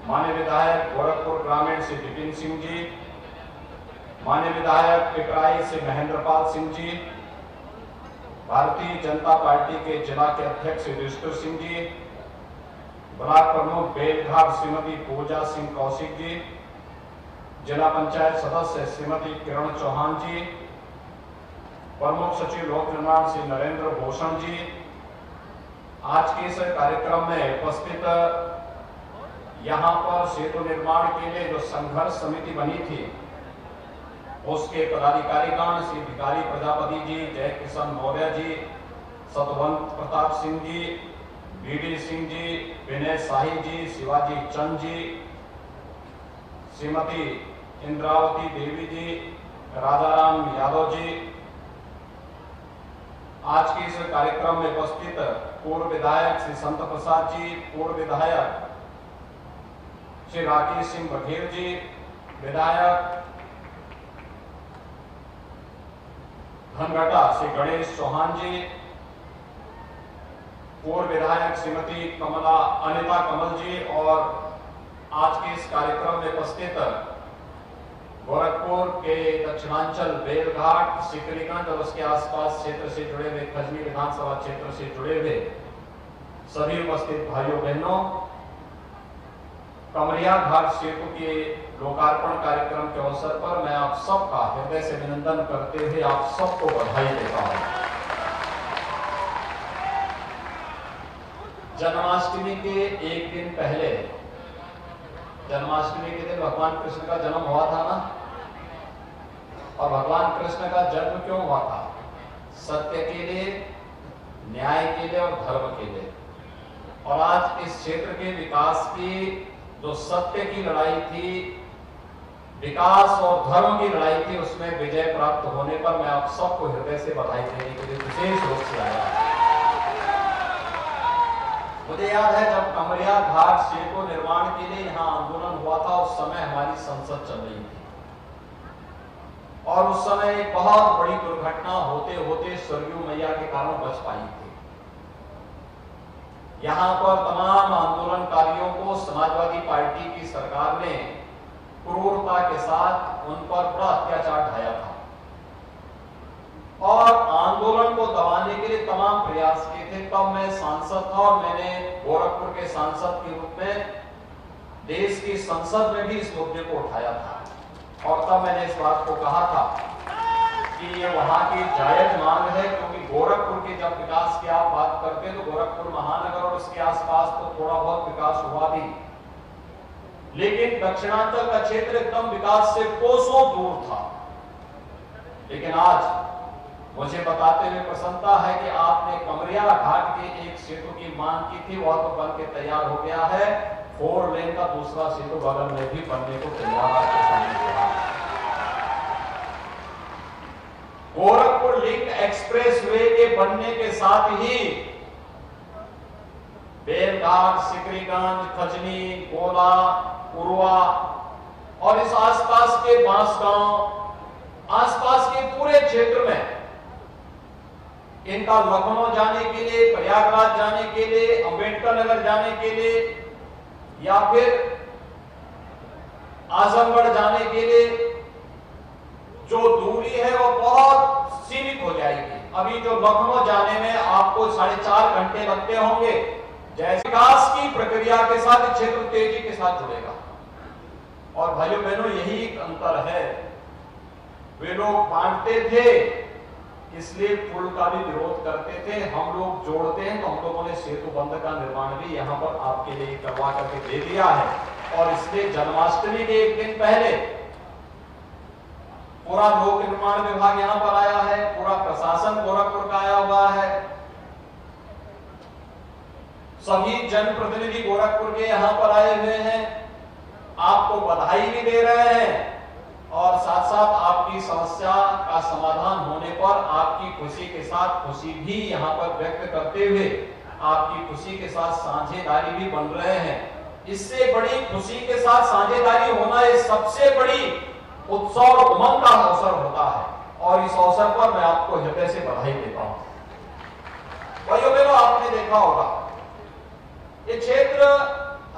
[SPEAKER 7] माननीय विधायक गोरखपुर ग्रामीण श्री विपिन सिंह जी, माननीय विधायक पिपराई श्री महेंद्रपाल सिंह जी, भारतीय जनता पार्टी के जिला के अध्यक्ष श्री युधिष्ठिर सिंह जी, ब्लॉक प्रमुख बेलघाट श्रीमती पूजा सिंह कौशिक जी, जिला पंचायत सदस्य श्रीमती किरण चौहान जी, प्रमुख सचिव लोक निर्माण श्री नरेंद्र भूषण जी, आज के इस कार्यक्रम में उपस्थित यहाँ पर सेतु निर्माण के लिए जो संघर्ष समिति बनी थी उसके पदाधिकारीगण श्री भिखारी प्रजापति जी, जय किशन मौर्य जी, सतवंत प्रताप सिंह जी, बीडी सिंह जी, विनय शाही जी, शिवाजी चंद जी, श्रीमती इंद्रावती देवी जी, राजाराम यादव जी, आज के इस कार्यक्रम में उपस्थित पूर्व विधायक श्री संत प्रसाद जी, पूर्व विधायक श्री राकेश सिंह बघेल जी, विधायक धनघटा श्री गणेश चौहान जी, पूर्व विधायक श्रीमती कमला अनिता कमल जी और आज के इस कार्यक्रम में उपस्थित गोरखपुर के दक्षिणांचल बेलघाट, सिकरीगंज और उसके आसपास क्षेत्र से जुड़े हुए खजनी विधानसभा क्षेत्र से जुड़े हुए सभी उपस्थित भाइयों बहनों, कमरिया घाट सेतु के लोकार्पण कार्यक्रम के अवसर पर मैं आप सबका हृदय से अभिनंदन करते हुए आप सबको बधाई देता हूं। जन्माष्टमी के एक दिन पहले, जन्माष्टमी के दिन भगवान कृष्ण का जन्म हुआ था ना, और भगवान कृष्ण का जन्म क्यों हुआ था? सत्य के लिए, न्याय के लिए और धर्म के लिए। और आज इस क्षेत्र के विकास की जो सत्य की लड़ाई थी, विकास और धर्म की लड़ाई थी, उसमें विजय प्राप्त होने पर मैं आप सबको हृदय से बधाई देने के लिए विशेष रूप से आया। मुझे याद है जब कमरिया घाट सेतु निर्माण के लिए यहाँ आंदोलन हुआ था, उस समय हमारी संसद चल रही थी और उस समय एक बहुत बड़ी दुर्घटना होते होते सरयू मैया के कारण बच पाई थी। यहाँ पर तमाम आंदोलनकारियों को समाजवादी पार्टी की सरकार ने क्रूरता के साथ उन पर बड़ा अत्याचार ढाया था और आंदोलन को दबाने के लिए तमाम प्रयास किए थे। तब मैं सांसद था और मैंने गोरखपुर के सांसद के रूप में देश की संसद में भी इस मुद्दे को उठाया था और तब मैंने इस बात को कहा था कि ये वहां की जायज मांग है, क्योंकि गोरखपुर के जब विकास की आप बात करते हैं तो गोरखपुर महानगर और उसके आसपास तो थोड़ा बहुत विकास हुआ भी, लेकिन दक्षिणांचल का क्षेत्र एकदम विकास से कोसों दूर था। लेकिन आज मुझे बताते हुए प्रसन्नता है कि आपने कमरिया घाट के एक सेतु की मांग की थी, वह तो बन के तैयार हो गया है। 4 लेन का दूसरा सेतु बगल में भी बनने को तैयार आपके सामने खड़ा है। गोरखपुर लिंक एक्सप्रेसवे के बनने के साथ ही बेलघाट, सिकरीगंज, खजनी, गोला, उरुआ और इस आसपास के बांसगांव, आसपास के पूरे क्षेत्र में इनका लखनऊ जाने के लिए, प्रयागराज जाने के लिए, अंबेडकर नगर जाने के लिए या फिर आजमगढ़ जाने के लिए जो दूरी है वो बहुत सीमित हो जाएगी। अभी जो लखनऊ जाने में आपको 4.5 घंटे लगते होंगे, जैसे विकास की प्रक्रिया के साथ क्षेत्र तेजी के साथ जुड़ेगा। और भाइयों बहनों, यही एक अंतर है। वे लोग बांटते थे इसलिए पुल का भी विरोध करते थे, हम लोग जोड़ते हैं तो हम लोगों ने सेतु बंध का निर्माण भी यहाँ पर आपके लिए करवा करके दे दिया है। और इसलिए जन्माष्टमी के एक दिन पहले पूरा लोक निर्माण विभाग यहाँ पर आया है, पूरा प्रशासन गोरखपुर का आया हुआ है, सभी जनप्रतिनिधि गोरखपुर के यहाँ पर आए हुए हैं, आपको बधाई भी दे रहे हैं और साथ साथ आपकी समस्या का समाधान होने पर आपकी खुशी के साथ खुशी भी यहाँ पर व्यक्त करते हुए आपकी खुशी के साथ साझेदारी भी बन रहे हैं। इससे बड़ी खुशी के साथ साझेदारी होना ये सबसे बड़ी उत्सव और उमंग का अवसर होता है और इस अवसर पर मैं आपको हृदय से बधाई देता हूं। भाइयों बहनों, आपने देखा होगा ये क्षेत्र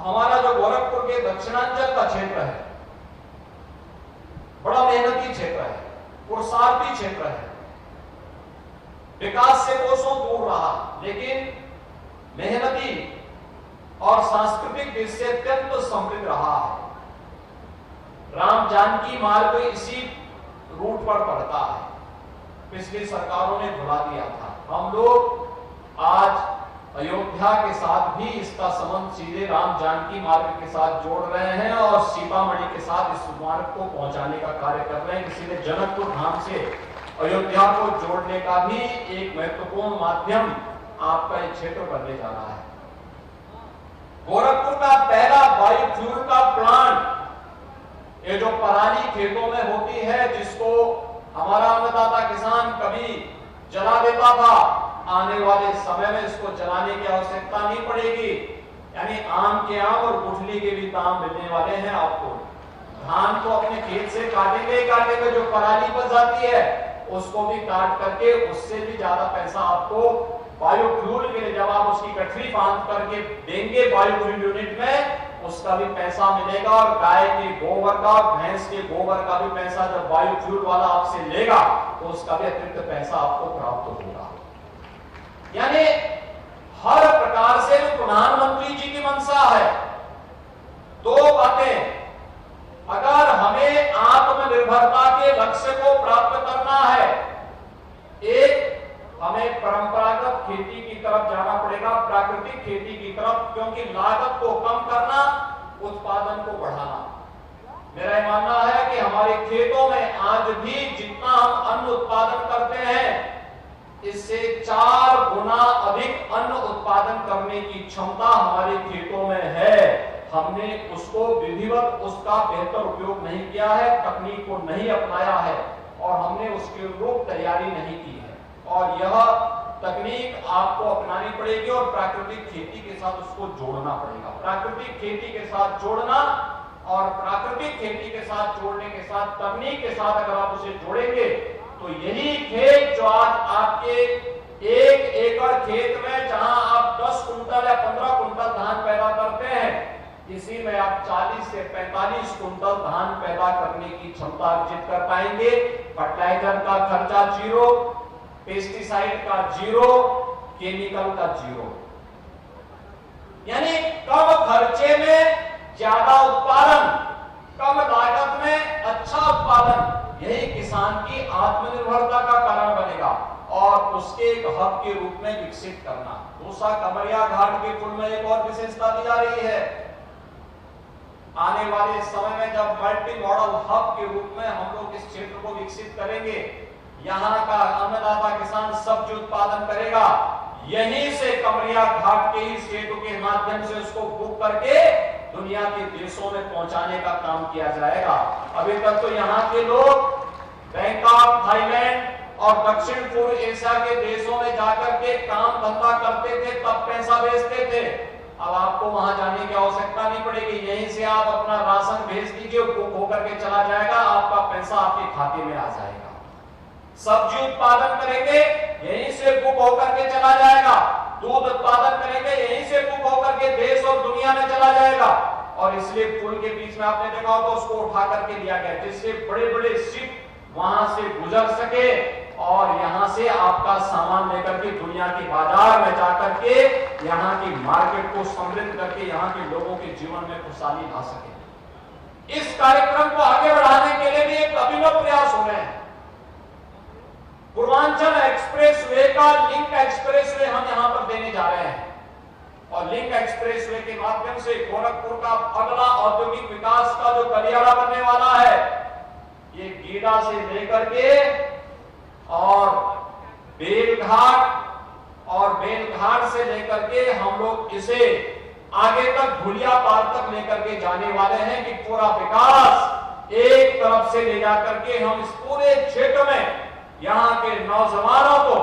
[SPEAKER 7] हमारा जो गोरखपुर के दक्षिणांचल का क्षेत्र है, बड़ा मेहनती क्षेत्र है, पुरुषार्थी क्षेत्र है, विकास से कोसों दूर रहा, लेकिन मेहनती और सांस्कृतिक दृष्टि से अत्यंत समृद्ध रहा है। राम जानकी मार्ग इसी रूट पर पड़ता है, पिछली सरकारों ने भुला दिया था। हम लोग आज अयोध्या के साथ भी इसका संबंध सीधे राम जानकी मार्ग के साथ जोड़ रहे हैं और सीतामढ़ी के साथ इस मार्ग को पहुंचाने का कार्य कर रहे हैं। इसीलिए जनकपुर धाम से अयोध्या को जोड़ने का भी एक महत्वपूर्ण माध्यम आपका एक क्षेत्र बनने जा रहा है। गोरखपुर का पहला बायोफ्यूल का प्लांट, ये जो पराली खेतों में होती है जिसको हमारा अन्नदाता किसान कभी जला देता था, आने वाले समय में इसको जलाने की आवश्यकता नहीं पड़ेगी। यानी आम के आम और गुठली के भी दाम मिलने वाले हैं आपको। धान को अपने खेत से काटेंगे, जो पराली बच जाती है उसको भी काट करके उससे भी ज्यादा पैसा आपको बायोफ्यूल के लिए, जब आप उसकी गठरी बांध करके देंगे बायोफ्यूल यूनिट में, उसका भी पैसा मिलेगा। और गाय के गोबर का, भैंस के गोबर का भी पैसा जब बायोफ्यूल वाला आपसे लेगा तो उसका भी अतिरिक्त पैसा आपको प्राप्त होगा। यानी हर प्रकार से प्रधानमंत्री जी की मंशा है। दो बातें, अगर लक्ष्य को प्राप्त करना है, एक हमें परंपरागत खेती की तरफ जाना पड़ेगा, प्राकृतिक खेती की तरफ, क्योंकि लागत को कम करना, उत्पादन को बढ़ाना। मेरा यह मानना है कि हमारे खेतों में आज भी जितना हम अन्न उत्पादन करते हैं, इससे 4 गुना अधिक अन्न उत्पादन करने की क्षमता हमारे खेतों में है। हमने उसको विधिवत उसका बेहतर उपयोग नहीं किया है, तकनीक को नहीं अपनाया है और हमने उसके अनुरूप तैयारी नहीं की है। और यह तकनीक आपको अपनानी पड़ेगी और प्राकृतिक खेती के साथ उसको जोड़ना पड़ेगा। प्राकृतिक खेती के साथ जोड़ना और प्राकृतिक खेती के साथ जोड़ने के साथ तकनीक के साथ अगर आप उसे जोड़ेंगे तो यही खेत जो आज आपके 1 एकड़ खेत में जहां आप 10 कुंटल या 15 कुंटल धान पैदा करते हैं, इसी में आप 40 से 45 कुंटल धान पैदा करने की क्षमता अर्जित कर पाएंगे। फर्टिलाइजर का खर्चा 0, पेस्टिसाइड का 0, केमिकल का 0, यानी कम खर्चे में ज्यादा उत्पादन, कम लागत में अच्छा उत्पादन, यही किसान की आत्मनिर्भरता का कारण बनेगा और उसके एक हब के रूप में विकसित करना। दूसरा, कमरिया घाट के पुल में एक और विशेषता दी जा रही है। आने वाले समय में जब मल्टी मॉडल हब के रूप में हम लोग इस क्षेत्र को विकसित करेंगे, यहाँ का अन्नदाता किसान सब्जी उत्पादन करेगा, यहीं से कमरिया घाट के ही सेतु के माध्यम से उसको बुक करके दुनिया के देशों में पहुंचाने का काम किया जाएगा। अभी तक तो यहाँ के लोग बैंकॉक, थाईलैंड और दक्षिण पूर्व एशिया के देशों में जाकर के काम धंधा करते थे, तब पैसा भेजते थे। अब आपको वहां जाने की आवश्यकता नहीं पड़ेगी, यहीं से आप अपना राशन भेज दीजिए, बुक होकर के चला जाएगा, आपका पैसा आपके खाते में आ जाएगा। सब्जी उत्पादन करेंगे, यहीं से बुक होकर के चला जाएगा। दूध उत्पादन करेंगे, यहीं से बुक होकर के देश और दुनिया में चला जाएगा। और इसलिए पुल के बीच में आपने देखा होगा उसको उठा करके लिया गया, जिससे बड़े बड़े शिप वहां से गुजर सके और यहां से आपका सामान लेकर के दुनिया के बाजार में जाकर के यहाँ की मार्केट को समृद्ध करके यहाँ के लोगों के जीवन में खुशहाली ला सके। इस कार्यक्रम को आगे बढ़ाने के लिए भी एक अभिनव प्रयास हो रहे हैं। पूर्वांचल एक्सप्रेसवे का लिंक एक्सप्रेसवे हम यहां पर देने जा रहे हैं और लिंक एक्सप्रेसवे के माध्यम से गोरखपुर का अगला औद्योगिक विकास का जो गलियारा बनने वाला है, ये गीडा से लेकर के और बेलघाट से लेकर के हम लोग इसे आगे तक भुलिया पार तक लेकर के जाने वाले हैं कि पूरा विकास एक तरफ से ले जाकर के हम इस पूरे क्षेत्र में यहाँ के नौजवानों को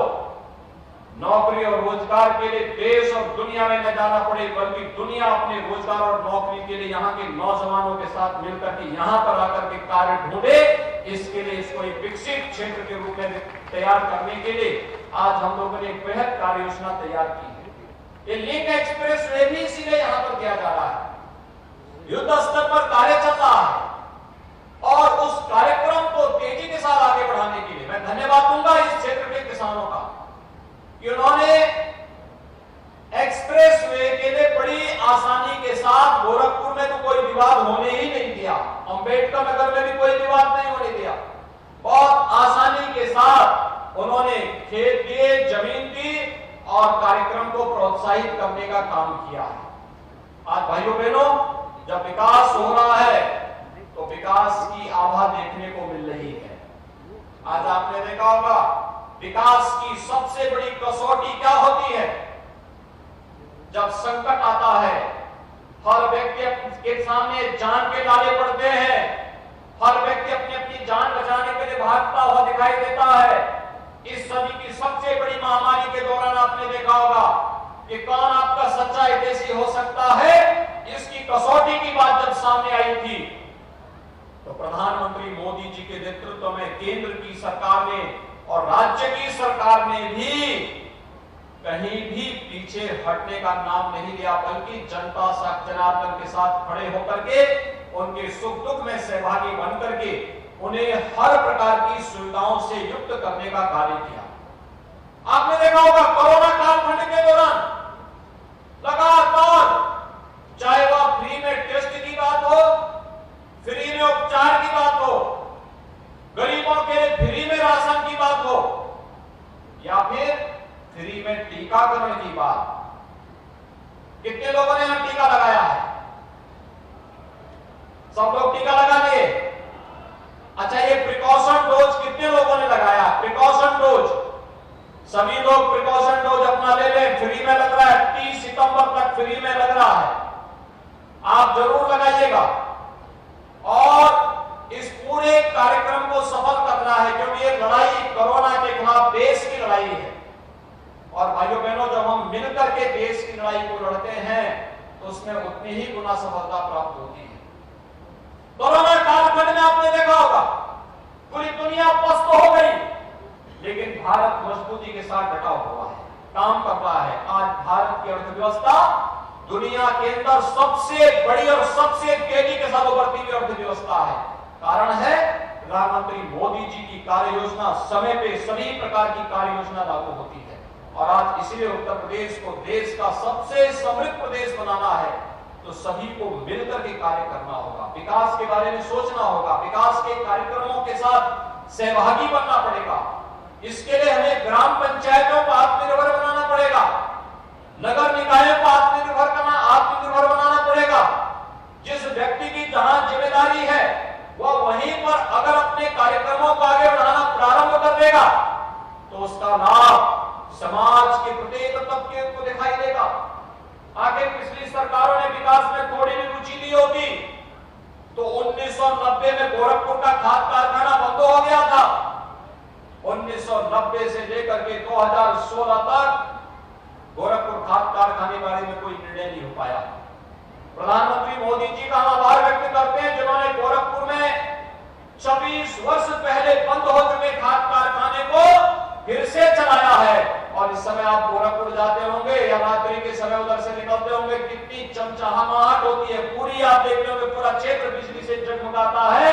[SPEAKER 7] नौकरी और रोजगार के लिए देश और दुनिया में न जाना पड़े, बल्कि दुनिया अपने रोजगार और नौकरी के लिए यहाँ के नौजवानों के साथ मिलकर के यहाँ पर आकर के कार्य ढूंढे। इसके लिए इसको एक विकसित क्षेत्र के रूप में तैयार करने के लिए आज हम लोगों ने एक बेहद कार्य योजना तैयार की है। ये लिंक एक्सप्रेस वे भी इसीलिए यहाँ पर किया जा रहा है। युद्ध स्तर पर कार्य चल रहा है और उस कार्यक्रम को तेजी के साथ आगे बढ़ाने के लिए मैं धन्यवाद दूंगा इस क्षेत्र के किसानों का कि उन्होंने एक्सप्रेस वे के लिए बड़ी आसानी के साथ गोरखपुर में तो कोई विवाद होने ही नहीं दिया, अंबेडकर नगर में भी कोई विवाद नहीं होने दिया। बहुत आसानी के साथ उन्होंने खेत दिए, जमीन दी और कार्यक्रम को प्रोत्साहित करने का काम किया है। आज भाइयों बहनों, जब विकास हो रहा है तो विकास की आभा देखने को मिल रही है। आज आपने देखा होगा विकास की सबसे बड़ी कसौटी क्या होती है? जब संकट आता है, हर व्यक्ति के सामने जान के लाले पड़ते हैं, हर व्यक्ति अपनी अपनी जान बचाने के लिए भागता हुआ दिखाई देता है। इस सदी की सबसे बड़ी महामारी के दौरान आपने देखा होगा कि कौन आपका सच्चा हितैषी हो सकता है, इसकी कसौटी की बात जब सामने आई थी तो प्रधानमंत्री मोदी जी के नेतृत्व में केंद्र की सरकार ने और राज्य की सरकार ने भी कहीं भी पीछे हटने का नाम नहीं लिया, बल्कि जनता जनार्दन के साथ खड़े होकर के उनके सुख दुख में सहभागी बनकर के उन्हें हर प्रकार की सुविधाओं से युक्त करने का कार्य किया। आपने देखा होगा कोरोना कालखंड के दौरान लगातार, चाहे वह फ्री में टेस्ट की बात हो, फ्री में उपचार की बात हो, गरीबों के रहा है, आप जरूर लगाइएगा और इस पूरे कार्यक्रम को सफल करना है, क्योंकि ये लड़ाई कोरोना के खिलाफ देश की लड़ाई है। और भाइयों बहनों, जब हम मिलकर के देश की लड़ाई को लड़ते हैं तो उसमें उतनी ही गुना सफलता प्राप्त होती है। कोरोना कालखंड में आपने देखा होगा पूरी दुनिया पस्त हो गई, लेकिन भारत मजबूती के साथ डटा हुआ है, काम कर रहा है। आज भारत की अर्थव्यवस्था दुनिया के अंदर सबसे बड़ी और सबसे तेजी के साथ उभरती हुई अर्थव्यवस्था है। कारण है प्रधानमंत्री मोदी जी की कार्य योजना, समय पे सभी प्रकार की कार्य योजना लागू होती है। और आज इसलिए उत्तर प्रदेश को देश का सबसे समृद्ध प्रदेश बनाना है तो सभी को मिलकर के कार्य करना होगा, विकास के बारे में सोचना होगा, विकास के कार्यक्रमों के साथ सहभागी बनना पड़ेगा। इसके लिए हमें ग्राम पंचायतों को आत्मनिर्भर बनाना पड़ेगा, नगर निकायों को आत्मनिर्भर बनाना पड़ेगा। जिस व्यक्ति की जहां जिम्मेदारी है वह वहीं पर अगर अपने कार्यक्रमों को आगे बढ़ाना प्रारंभ कर देगा तो उसका लाभ समाज के प्रत्येक तबके को दिखाई देगा। आगे पिछली सरकारों ने विकास में थोड़ी भी रुचि ली होती तो 1990 में गोरखपुर का खाद कारखाना बंद हो गया था। 1990 से लेकर के 2016 तक गोरखपुर खाद कारखाने बारे में कोई निर्णय नहीं हो पाया। प्रधानमंत्री मोदी जी का हम आभार व्यक्त करते हैं जिन्होंने गोरखपुर में 26 वर्ष पहले बंद हो चुके खाद कारखाने को फिर से चलाया है। और इस समय आप गोरखपुर जाते होंगे या रात्रि के समय उधर से निकलते होंगे, कितनी चमचमाहट होती है, पूरी आप देखते होंगे पूरा क्षेत्र बिजली से जगमगाता है।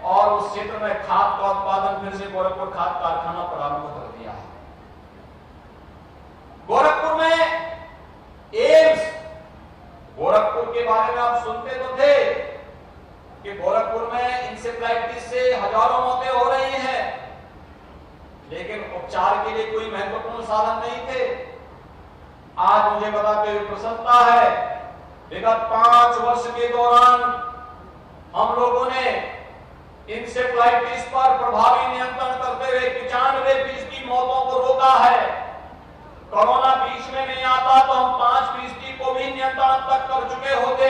[SPEAKER 7] और उस क्षेत्र में खाद का उत्पादन फिर से गोरखपुर खाद कारखाना प्रारंभ कर दिया है। गोरखपुर में एम्स, गोरखपुर के बारे में आप सुनते तो थे कि गोरखपुर में इंसेफ्लाइटिस से हजारों मौतें हो रही हैं, लेकिन उपचार के लिए कोई महत्वपूर्ण साधन नहीं थे। आज मुझे बताते हुए प्रसन्नता है, विगत 5 वर्ष के दौरान हम लोगों ने इंसेफ्लाइटिस पर प्रभावी नियंत्रण करते हुए 95% की मौतों को रोका है। कोरोना बीच में नहीं आता तो हम 5% को भी नियंत्रण तक कर चुके होते।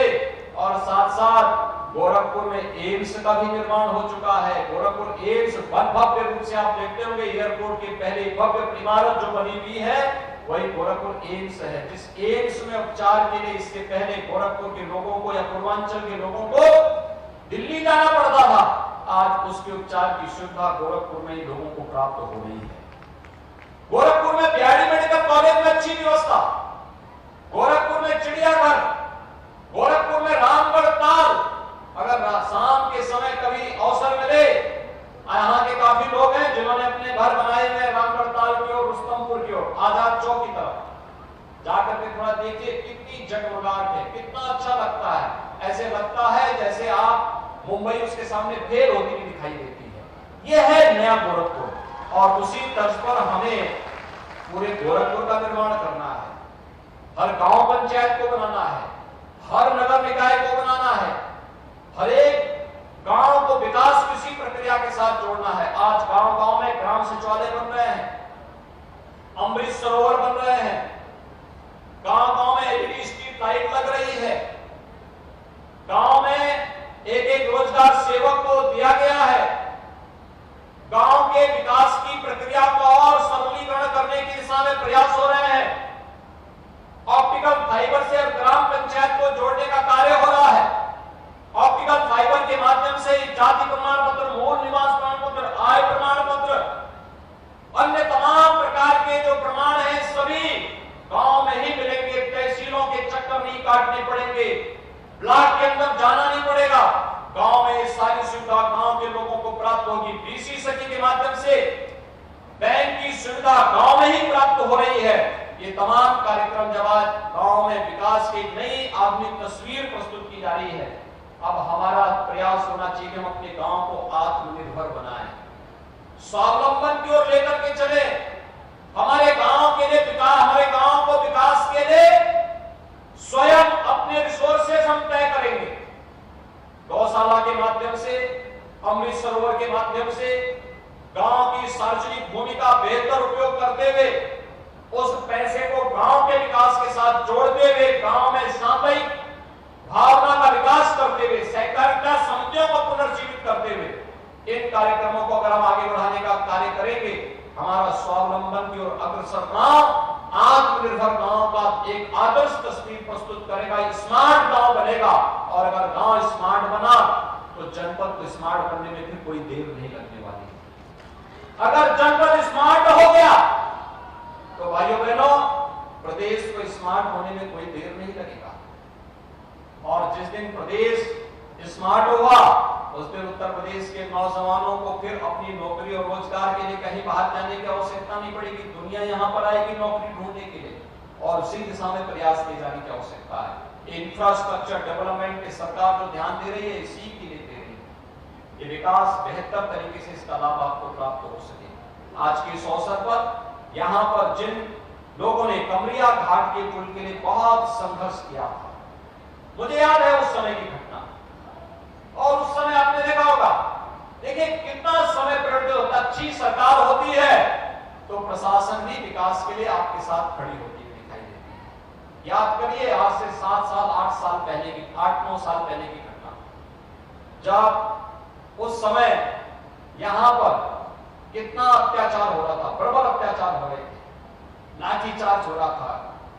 [SPEAKER 7] और साथ साथ गोरखपुर में एम्स का भी निर्माण हो चुका है। गोरखपुर एम्स भव्य रूप से आप देखते होंगे, एयरपोर्ट के पहले भव्य इमारत जो बनी हुई है वही गोरखपुर एम्स है। जिस एम्स में उपचार के लिए इससे पहले गोरखपुर के लोगों को या पूर्वांचल के लोगों को दिल्ली जाना पड़ता था, आज उसके उपचार की सुविधा गोरखपुर में ही लोगों को प्राप्त हो रही है। गोरखपुर में बीआरडी मेडिकल कॉलेज में अच्छी व्यवस्था, गोरखपुर में चिड़ियाघर, गोरखपुर में रामगढ़ ताल। अगर शाम के समय कभी अवसर मिले, यहाँ के काफी लोग हैं जिन्होंने अपने घर बनाए हुए रामगढ़ ताल की ओर, रुस्तमपुर की ओर, आजाद चौक की तरफ जाकर के थोड़ा देखिए, कितनी जगमगाहट है, कितना अच्छा लगता है। ऐसे लगता है जैसे आप मुंबई उसके सामने फेल होती हुई दिखाई देती है। यह है नया गोरखपुर और उसी तर्ज पर हमें पूरे गोरखपुर का निर्माण करना है। हर गांव पंचायत को बनाना है, हर नगर निकाय को बनाना है, हर एक गांव को विकास किसी प्रक्रिया के साथ जोड़ना है। आज गांव-गांव में ग्राम शौचालय बन रहे हैं, अमृत सरोवर बन रहे हैं, गांव-गांव में एलईडी स्ट्रीट लाइट लग रही है, गांव में एक रोजगार सेवक को दिया गया है। गांव के विकास की प्रक्रिया को और सरलीकरण करने की दिशा में प्रयास हो रहे हैं। ऑप्टिकल फाइबर से ग्राम पंचायत को जोड़ने का कार्य हो रहा है। ऑप्टिकल फाइबर के माध्यम से जाति प्रमाण पत्र, मूल निवास प्रमाण पत्र, आय प्रमाण पत्र, अन्य तमाम प्रकार के जो प्रमाण हैं सभी गांव में ही मिलेंगे। तहसीलों के चक्कर नहीं काटने पड़ेंगे, ब्लॉक के अंदर जाना नहीं पड़ेगा। गांव में ये सारी सुविधा गांव के लोगों को प्राप्त होगी। बीसी सखी के माध्यम से बैंक की सुविधा गांव में ही प्राप्त हो रही है। ये तमाम कार्यक्रम जब आज गांव में विकास की नई आधुनिक तस्वीर प्रस्तुत की जा रही है, अब हमारा प्रयास होना चाहिए हम अपने गांव को आत्मनिर्भर बनाएं, स्वावलंबन की ओर लेकर के चले। हमारे गांव के लिए विकास, हमारे गांव को विकास के लिए स्वयं अपने रिसोर्सेस हम तय करेंगे। गौशाला के माध्यम से, अमृत सरोवर के माध्यम से, गांव की सार्वजनिक भूमि का बेहतर उपयोग करते हुए उस पैसे को गांव के विकास के साथ जोड़ते हुए, गांव में सामूहिक भावना का विकास करते हुए, सहकारिता समितियों को पुनर्जीवित करते हुए इन कार्यक्रमों को अगर हम आगे बढ़ाने का कार्य करेंगे, हमारा स्वावलंबन की ओर अग्रसर गांव, आत्मनिर्भर गांव का एक आदर्श तस्वीर प्रस्तुत करेगा, स्मार्ट गांव बनेगा। और अगर गांव स्मार्ट बना तो जनपद को स्मार्ट बनने में फिर कोई देर नहीं लगने वाली। अगर जनपद स्मार्ट हो गया तो भाइयों बहनों, प्रदेश को स्मार्ट होने में कोई देर नहीं लगेगा। और जिस दिन प्रदेश स्मार्ट होगा उस दिन उत्तर प्रदेश के नौजवानों को फिर अपनी नौकरी और रोजगार के लिए कहीं बाहर जाने की आवश्यकता नहीं पड़ेगी। दुनिया यहां पर आएगी नौकरी ढूंढने के लिए और उसी दिशा में प्रयास किए जाने की आवश्यकता है। इंफ्रास्ट्रक्चर डेवलपमेंट की सरकार जो ध्यान दे रही है, इसी के लिए दे रही है। ये विकास बेहतर तरीके से इसका लाभ आपको प्राप्त हो सके। आज के इस अवसर पर यहाँ पर जिन लोगों ने कमरिया घाट के पुल के लिए बहुत संघर्ष किया था, मुझे याद है उस समय की घटना। और उस समय आपने देखा होगा, देखिए कितना समय परिवर्तित होता। अच्छी सरकार होती है तो प्रशासन भी विकास के लिए आपके साथ खड़ी होती है, दिखाई देती है। याद करिए आज से 7 साल 8 साल पहले की, 8-9 साल पहले की घटना, जब उस समय यहां पर कितना अत्याचार हो रहा था, प्रबल अत्याचार हो रहे थे, लाठीचार्ज हो रहा था,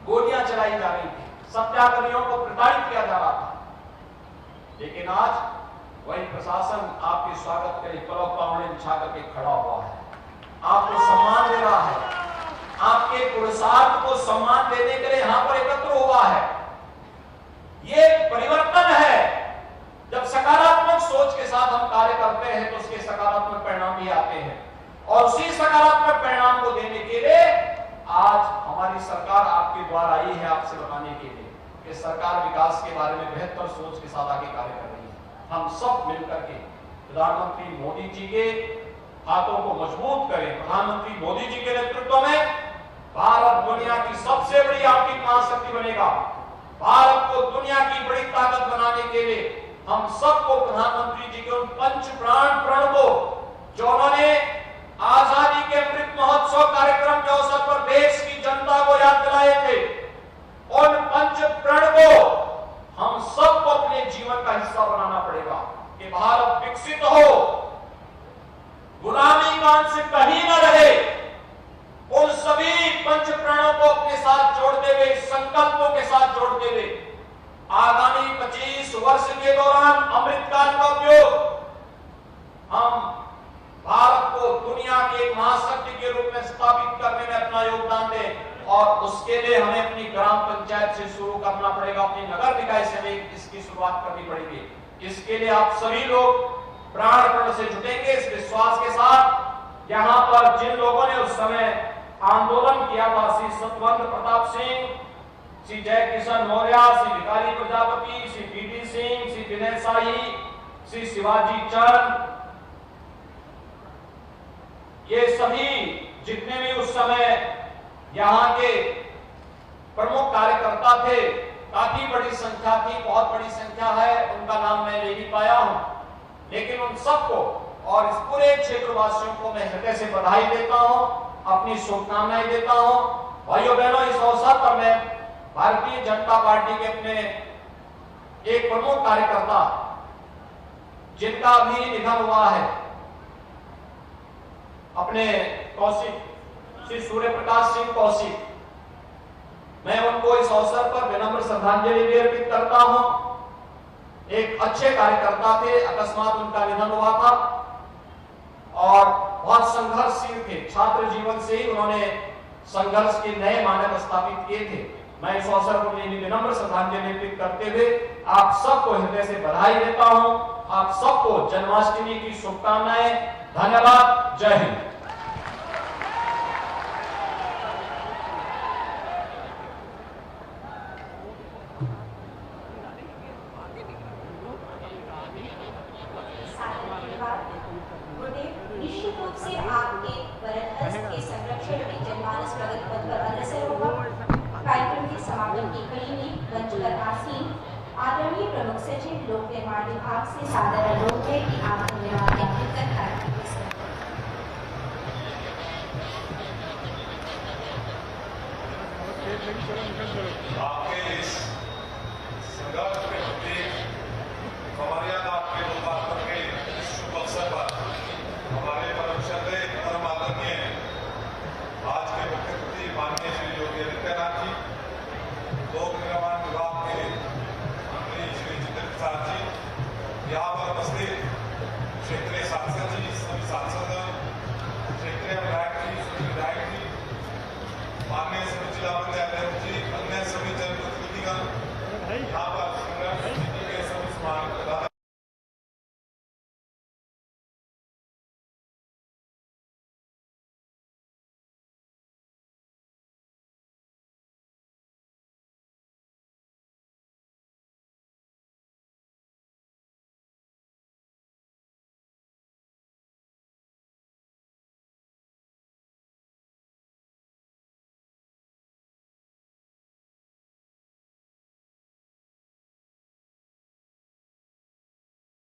[SPEAKER 7] गोलियां चलाई जा रही थी, सत्याग्रहियों को प्रताड़ित किया जा रहा था। लेकिन आज वही प्रशासन आपके स्वागत के लिए पलक पावड़े बिछा करके खड़ा हुआ है, आपको सम्मान दे रहा है, आपके पुरुषार्थ को सम्मान देने के लिए यहां पर एकत्र हुआ है। ये परिवर्तन है। जब सकारात्मक सोच के साथ हम कार्य करते हैं तो उसके सकारात्मक परिणाम भी आते हैं। और उसी सकारात्मक परिणाम को देने के लिए आज हमारी सरकार आपके द्वारा आई है, आपसे बताने के लिए कि सरकार विकास के बारे में बेहतर सोच के साथ आगे कार्य कर रही है। हम सब मिलकर के प्रधानमंत्री मोदी जी के हाथों को मजबूत करें। प्रधानमंत्री मोदी जी के नेतृत्व में भारत दुनिया की सबसे बड़ी आर्थिक महाशक्ति बनेगा। भारत को दुनिया की बड़ी ताकत बनाने के लिए हम सबको प्रधानमंत्री जी के उन पंच प्राण प्रण को, जो उन्होंने आजादी के अमृत महोत्सव कार्यक्रम के अवसर पर देश की जनता को याद दिलाए थे, उन पंच प्रण को हम सबको अपने जीवन का हिस्सा बनाना पड़ेगा कि भारत विकसित हो, गुलामी का अंश कहीं न रहे। उन सभी पंच प्रणों को अपने साथ जोड़ते हुए, संकल्पों के साथ जोड़ते हुए आगामी 25 वर्ष के दौरान अमृतकाल का उपयोग हम भारत को दुनिया की एक महाशक्ति के रूप में स्थापित करने में अपना योगदान दें। और उसके लिए हमें अपनी ग्राम पंचायत से शुरू करना पड़ेगा, अपनी नगर निकाय से हमें इसकी शुरुआत करनी पड़ेगी। इसके लिए आप सभी लोग प्राणपण से जुटेंगे इस विश्वास के साथ। यहाँ पर जिन लोगों ने उस समय आंदोलन किया था, श्री सतवंत प्रताप सिंह, श्री जय किशन मौर्य, श्री भिखारी प्रजापति, श्री बीडी सिंह, श्री विनय शाही, श्री शिवाजी चंद, ये सभी जितने भी उस समय यहाँ के प्रमुख कार्यकर्ता थे, काफी बड़ी संख्या थी, बहुत बड़ी संख्या है, उनका नाम मैं ले नहीं पाया हूं, लेकिन उन सबको और इस पूरे क्षेत्रवासियों को मैं हृदय से बधाई देता हूं, अपनी शुभकामनाएं देता हूं। भाइयों बहनों, इस अवसर पर मैं भारतीय जनता पार्टी के अपने एक प्रमुख कार्यकर्ता जिनका अभी निधन हुआ है, अपने कौशिक, श्री सूर्य प्रकाश सिंह कौशिक, मैं उनको इस अवसर पर विनम्र श्रद्धांजलि भी अर्पित करता हूं। एक अच्छे कार्यकर्ता थे, अकस्मात उनका निधन हुआ था और बहुत संघर्षशील थे। छात्र जीवन से ही उन्होंने संघर्ष के नए मानक स्थापित किए थे। मैं इस अवसर पर विनम्र श्रद्धांजलि अर्पित करते हुए आप सबको हृदय से बधाई देता हूं। आप सबको जन्माष्टमी की शुभकामनाएं। धन्यवाद। जय हिंद।
[SPEAKER 2] निश्चित रूप से आपके वरद हस्त के संरक्षण में जनमानस प्रगति पथ पर अग्रसर होगा। कार्यक्रम के समापन की कड़ी में मंच पर आसीन आदरणीय प्रमुख सचिव लोक निर्माण विभाग से सादर अनुरोध है कि आप धन्यवाद ज्ञापित कर कार्यक्रम
[SPEAKER 8] आपके इस